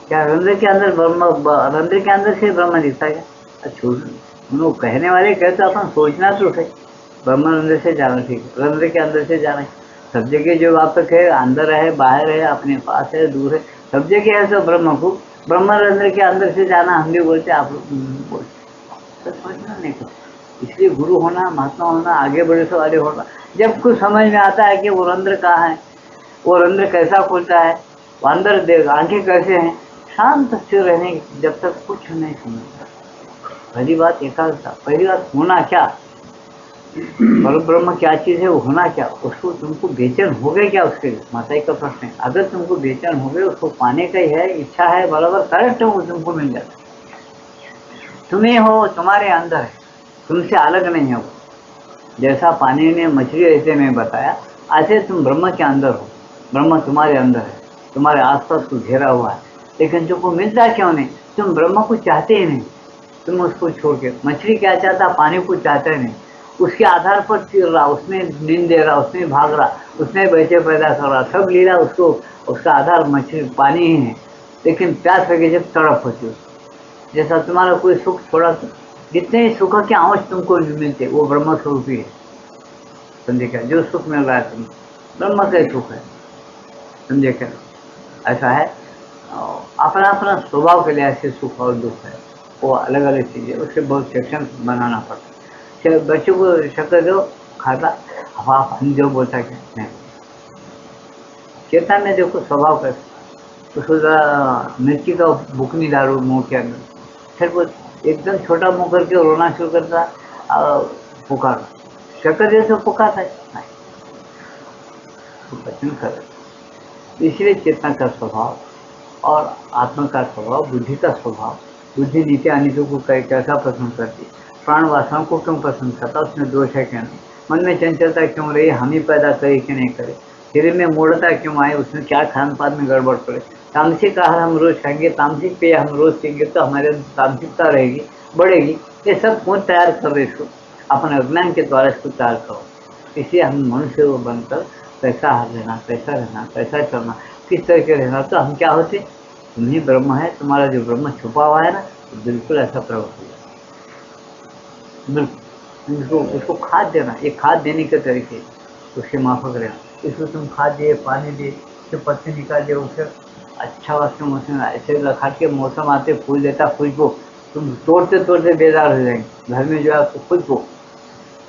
[SPEAKER 1] क्या रंध्र के अंदर ब्रह्म, रंध्र के अंदर से ब्रह्म दिखता है? अच्छा, लोग कहने वाले कहते अपन सोचना तो सही, ब्रह्म रंध्र से जाना ठीक है, रंध्र के अंदर से जाना। सब जगह जो व्यापक है, अंदर है, बाहर है, अपने पास है, दूर है, सब जगह है। तो ब्रह्म को ब्रह्म रंध्र के अंदर से जाना हम भी बोलते, आप लोग बोलते, समझना नहीं कुछ। इसलिए गुरु होना, महात्मा होना, आगे बढ़े तो आगे होना। जब कुछ समझ में आता है कि वो रंध्र कहाँ है, वो रंध्र कैसा खुलता है, वो अंदर देख आंखें कैसे हैं, शांत से रहने, जब तक कुछ नहीं समझता। पहली बात एकाग्रता, पहली बात होना क्या, पर ब्रह्म क्या चीज है, वो होना क्या, उसको तुमको बेचैन हो गए क्या? उसके लिए माता का प्रश्न है। अगर तुमको बेचैन हो गए, उसको पाने का ही है, इच्छा है, बराबर करेक्ट है, वो तुमको मिल जाता। तुम्हें हो, तुम्हारे अंदर है, तुमसे अलग नहीं है वो। जैसा पानी ने मछली ऐसे में बताया, ऐसे तुम ब्रह्म के अंदर हो, ब्रह्म तुम्हारे अंदर है, तुम्हारे आसपास को घेरा हुआ है। लेकिन तुमको मिलता क्यों नहीं? तुम ब्रह्म को चाहते ही नहीं, तुम उसको छोड़ के। मछली क्या चाहता? पानी को चाहता ही नहीं, उसके आधार पर चिर रहा, उसमें नींद दे रहा, उसमें भाग रहा, उसमें बच्चे पैदा कर रहा, सब लीला उसको, उसका आधार मछली पानी ही है। लेकिन प्यास लगे जब तड़प होती है। जैसा तुम्हारा कोई सुख थोड़ा, जितने सुख के अंश तुमको मिलते, वो ब्रह्म स्वरूप ही है। समझे क्या? जो सुख मिल रहा है तुम, ब्रह्म का ही सुख है। समझे क्या? ऐसा है, अपना अपना स्वभाव के लिए ऐसे सुख और दुख है, वो अलग अलग चीजें, उससे बहुत सेक्शन बनाना पड़ता है। बच्चों को शक्कर दो, खाता, हवा पानी जो बोलता क्या नहीं। चेतना में देखो स्वभाव का, उसको मिर्ची का बुकनी डालो मुंह के अंदर, फिर वो एकदम छोटा मुंह करके रोना शुरू करता, पुकार शक्कर जैसे पुकारता है नहीं, तो बचन कर। इसलिए चेतना का स्वभाव और आत्मा का स्वभाव, बुद्धि का स्वभाव, बुद्धि नीति अनित्य को कैसा पसंद करती, प्राण वासनाओं को क्यों पसंद करता, उसमें दोष है क्या नहीं, मन में चंचलता क्यों रही, हम ही पैदा करे कि नहीं करे, शरीर में मूढ़ता क्यों आए, उसमें क्या खान पान में गड़बड़ पड़े, तामसिक आहार हम रोज खाएंगे, तामसिक पेय हम रोज पीएंगे, तो हमारे तामसिकता रहेगी, बढ़ेगी। ये सब कौन तैयार कर रहे इसको? अपने अज्ञान के द्वारा इसको तैयार करो। इसलिए हम मनुष्य वो बनकर कैसा हार रहना, कैसा रहना, कैसा चलना, किस तरह के रहना, तो हम क्या होते? तुम ही ब्रह्म है, तुम्हारा जो ब्रह्म छुपा हुआ है ना, तो बिल्कुल ऐसा प्रकट हो जाए। बिल्कुल उसको खाद देना, ये खाद देने के तरीके, उसके माफक रहना। इसको तुम खाद दे, पानी दे, उसके पत्ते निकाल दे, उसे अच्छा वास्ते मौसम ऐसे रखा के मौसम आते फूल देता, खुशबू तुम तोड़ते तोड़ते बेदार हो जाएंगे। घर में जो है आपको खुशबू,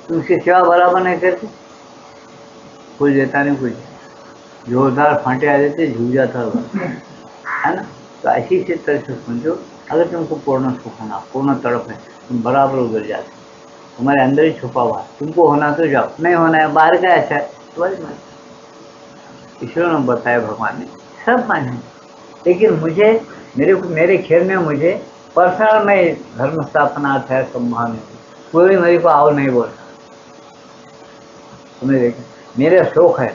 [SPEAKER 1] तुम उसकी सेवा बराबर नहीं करते, फूल देता नहीं कुछ, जोरदार फांटे आ जाते, झूल जाता होगा, है ना? तो ऐसी तरह से समझो, अगर तुमको पूर्ण सुख होना, पूर्ण तड़प है, तुम बराबर उधर जाते, तुम्हारे अंदर ही छुपा हुआ है। तुमको होना तो जाओ, नहीं होना है बाहर का, ऐसा है तुम्हारी मर्जी। ईश्वर ने बताया, भगवान ने सब माने, लेकिन मुझे मेरे खेल में मुझे पर्सनल में धर्म स्थापना है संभाव नहीं, कोई मेरे को आओ नहीं बोलता। तुम्हें देखें, मेरा शौक है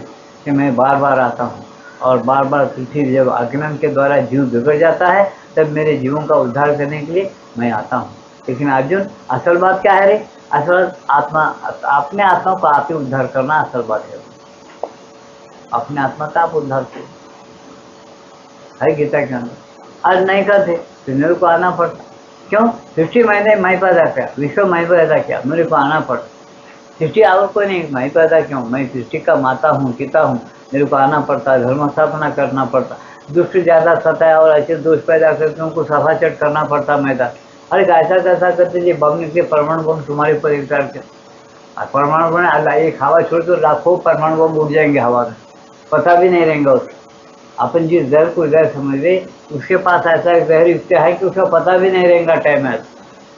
[SPEAKER 1] कि मैं बार बार आता हूँ, और बार बार पृथ्वी जब आगमन के द्वारा जीव बिगड़ जाता है, तब मेरे जीवों का उद्धार करने के लिए मैं आता हूँ। लेकिन अर्जुन, असल बात क्या है रे? असल आत्मा, अपने आत्मा को आप ही उद्धार करना असल बात है। अपने आत्मा का आप उद्धार करो, है गीता के अंदर। आज नहीं करते तो मेरे को आना पड़ता। क्यों? सृष्टि मैंने मैं पैदा किया, विश्व मैं पैदा किया, मेरे को आना पड़ता। सृष्टि और कोई नहीं, मैं पैदा क्यों? मैं सृष्टि का माता हूँ, पिता हूँ, मेरे को आना पड़ता, धर्म स्थापना करना पड़ता। दुष्ट ज्यादा सताया और ऐसे दोष पैदा करके उनको सफाचट करना पड़ता मैदान। अरे ऐसा करते जी बम निकले, परमाणु बम तुम्हारे ऊपर एक करके, परमाणु बम अल्लाह एक हवा छोड़ तो लाखों परमाणु बम उड़ जाएंगे हवा में, पता भी नहीं रहेगा उसको। अपन जिस जहर को जहर समझ रहे, उसके पास ऐसा जहर युक्त है कि उसका पता भी नहीं रहेगा टाइम है,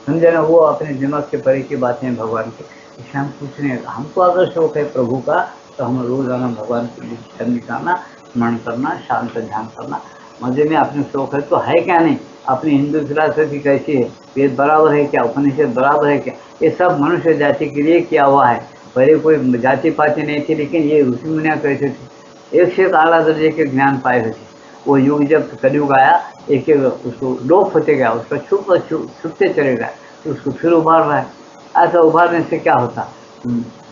[SPEAKER 1] समझे ना? वो अपने दिमाग के परे की बातें हैं भगवान की। इसलिए हम कुछ नहीं, हमको अगर शौक है प्रभु का तो हम रोजाना भगवान के लिए टाइम निकालना, स्मरण करना, शांत ध्यान करना। मजे में अपने शौक है तो है क्या नहीं? अपनी हिंदू फिलॉसफी कैसी है? वेद बराबर है क्या? उपनिषद बराबर है क्या? ये सब मनुष्य जाति के लिए किया हुआ है। पहले कोई जाति पाति नहीं थी, लेकिन ये ऋषि मुनिया कैसे थे, एक से एक आला दर्जे के ज्ञान पाए हुए थे। वो युग जब कलयुग आया, एक एक उसको लोप होते गया, उसका छुपते चले गए, तो उसको फिर उभार रहा है। ऐसा उभारने से क्या होता?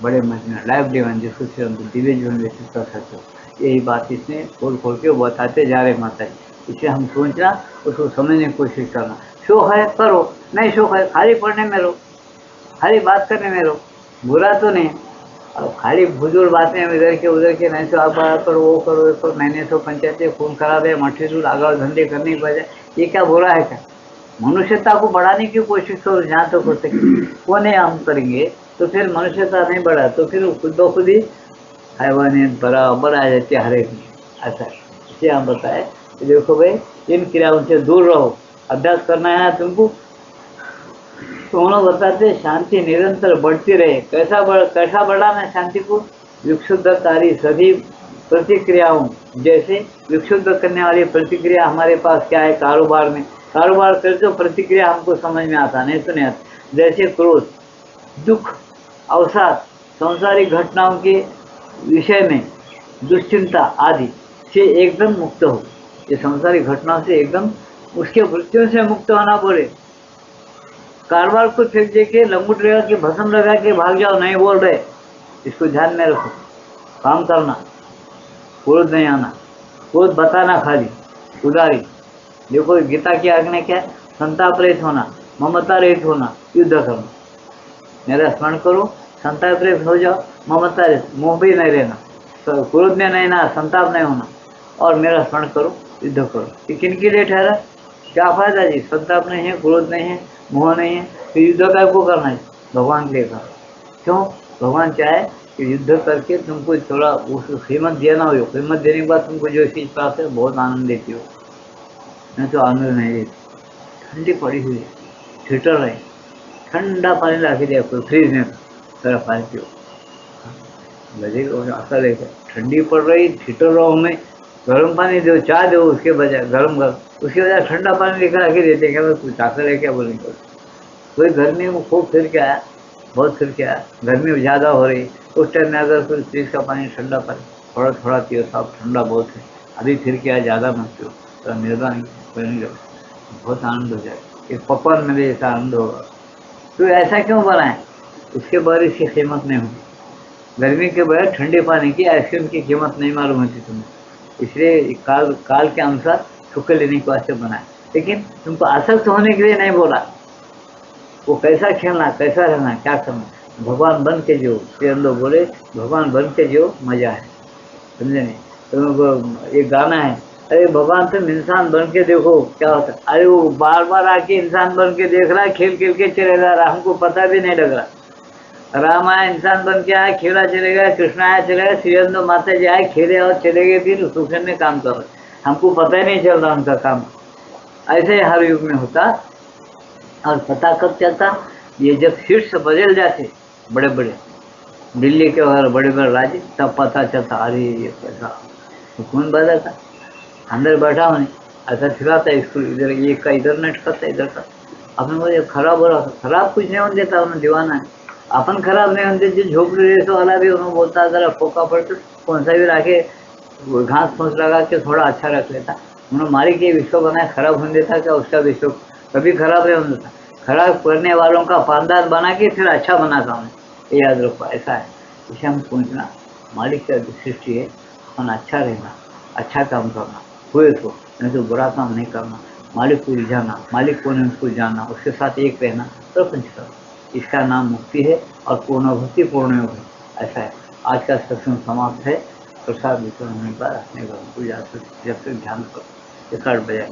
[SPEAKER 1] बड़े मजने लाइफ डिवाइन, जिसको फिर हम दिव्य जीवन व्यतीत कर सकते हो। यही बात इसने खोल खोल के बताते जा रहे माता जी। इसे हम सोचना, उसको समझने की कोशिश करना। शौक है करो, नहीं शौक है खाली पढ़ने में रहो, खाली बात करने में रहो, बुरा तो नहीं। अब खाली फजूल बातें इधर के उधर के, नहीं तो आप करो, वो करो, ये करो, मैंने तो पंचायत खून खराब है, मठे दूर आगे धंधे करने की वजह, ये क्या बुरा है क्या? मनुष्यता को बढ़ाने की कोशिश करो जहाँ तक हो सके। वो नहीं हम करेंगे तो फिर मनुष्यता नहीं बढ़ा, तो फिर खुद ब खुद ही हैवानियत बराबर आ जाती है हर एक में। ऐसा इसलिए हम बताए कि देखो भाई, इन क्रियाओं से दूर रहो। अभ्यास करना है ना तुमको, तो उन्होंने बताते शांति निरंतर बढ़ती रहे। कैसा बढ़ाना शांति को? विक्षुब्धकारी सभी प्रतिक्रियाओं, जैसे विक्षुब्ध करने वाली प्रतिक्रिया हमारे पास क्या है? कारोबार में कारोबार करते तो प्रतिक्रिया हमको समझ में आता, नहीं तो नहीं आता। जैसे क्रोध, दुख, अवसाद, संसारिक घटनाओं के विषय में दुश्चिंता आदि से एकदम मुक्त हो। ये संसारिक घटनाओं से एकदम उसके वृत्तियों से मुक्त होना बोले। कारोबार को फेंक दे के लंगूट लगा के भस्म लगा के भाग जाओ, नहीं बोल रहे, इसको ध्यान में रखो। काम करना, क्रोध नहीं आना, क्रोध बताना खाली, उदारी। देखो गीता की आज्ञा क्या है? संताप रहित होना, ममता रहित होना, युद्ध करना। मेरा स्मरण करो, संताप रहित हो जाओ, ममता रहित, मोह भी नहीं रहना, क्रोध में नहीं ना, संताप नहीं होना, और मेरा स्मरण करो, युद्ध करो। ये किन के लिए ठहरा? क्या फायदा जी? संताप नहीं है, क्रोध नहीं है, मोह नहीं है, तो युद्ध का को करना है? भगवान के लिए करो। क्यों? भगवान चाहे कि युद्ध करके तुमको थोड़ा उस कीमत देना हो, कीमत देने के बाद तुमको जो चीज प्राप्त है बहुत आनंद देती हो, नहीं तो आनंद नहीं देती। ठंडी पड़ी हुई है, हीटर है, ठंडा पानी ला के दिया कोई फ्रिज में, थोड़ा पानी पियो, लगेगा ऐसा लेकर। ठंडी पड़ रही, हीटर रहो में गर्म पानी दो, चाय दो, उसके बजाय गर्म उसके बजाय ठंडा पानी लेकर आके देते क्या? कुछ आकर है क्या बोलेंगे? कोई गर्मी में खूब फिर के आया, बहुत फिर के आया, गर्मी ज़्यादा हो रही, उस टाइम में अगर कोई फ्रिज का पानी, ठंडा पानी थोड़ा थोड़ा पियो, साहब ठंडा बहुत है, अभी फिर के आया, ज़्यादा मत पियो, थोड़ा मेहरबानी करेंगे, बहुत आनंद हो जाए। एक पकवान में भी ऐसा आनंद होगा। तो ऐसा क्यों बनाए? उसके बाद इसकी कीमत नहीं होती। गर्मी के बगैर ठंडे पानी की, आइसक्रीम की कीमत नहीं मालूम होती तुम्हें, इसलिए काल के अनुसार सुख लेने के वास्ते बनाए। लेकिन तुमको आसक्त होने के लिए नहीं बोला। वो कैसा खेलना, कैसा रहना, क्या करना, भगवान बन के जियो। श्री लोग बोले भगवान बन के जियो, मजा है, समझे नहीं? तो एक गाना है, अरे भगवान तुम इंसान बन के देखो क्या होता है। अरे वो बार बार आके इंसान बन के देख रहा है, खेल खेल के चले जा रहा, हमको पता भी नहीं लग रहा। राम आया इंसान बन के आया, खेला चले गया, कृष्ण आया चले गया, श्री माता जी आए, खेले और चले गए, फिर सुखन में काम कर रहे, हमको पता ही नहीं चल रहा उनका काम। ऐसे हर युग में होता। और पता कब चलता? ये जब शीर्ष बदल जाते बड़े बड़े दिल्ली के और बड़े बड़े राज्य, तब पता चलता अरे ये कैसा हुकूमत बदला था। अंदर बैठा होने ऐसा खिलाता स्कूल, इधर ये का इधर नेट करता, इधर का अपने मुझे खराब हो रहा था। खराब कुछ नहीं होने देता, उन्हें दीवाना है। अपन खराब नहीं होने देते, झोपड़ी रेसो वाला भी उन्होंने बोलता अगर फोका पड़ते कौन सा भी राखे वो घास फूस लगा के थोड़ा अच्छा रख लेता। उन्होंने मालिक ये विश्व बनाया, खराब होने देता क्या? उसका विश्व कभी खराब नहीं होने देता। खराब करने वालों का पानदार बना के फिर अच्छा बनाता हूँ, ये याद रखो। ऐसा है, इसे हम सोचना मालिक का सृष्टि है, अपन अच्छा रहना, अच्छा काम करना, हुए तो नहीं तो बुरा काम नहीं करना, मालिक को रिझाना, मालिक कौन है उसको जानना, उसके साथ एक रहना, प्रपंच करना, इसका नाम मुक्ति है और पूर्ण भक्ति पूर्ण योग है। ऐसा है। आज का सत्संग समाप्त है। प्रसाद वितरण होने पर अपने घर को जा सकते, जब तक ध्यान करो। 1:30 बजे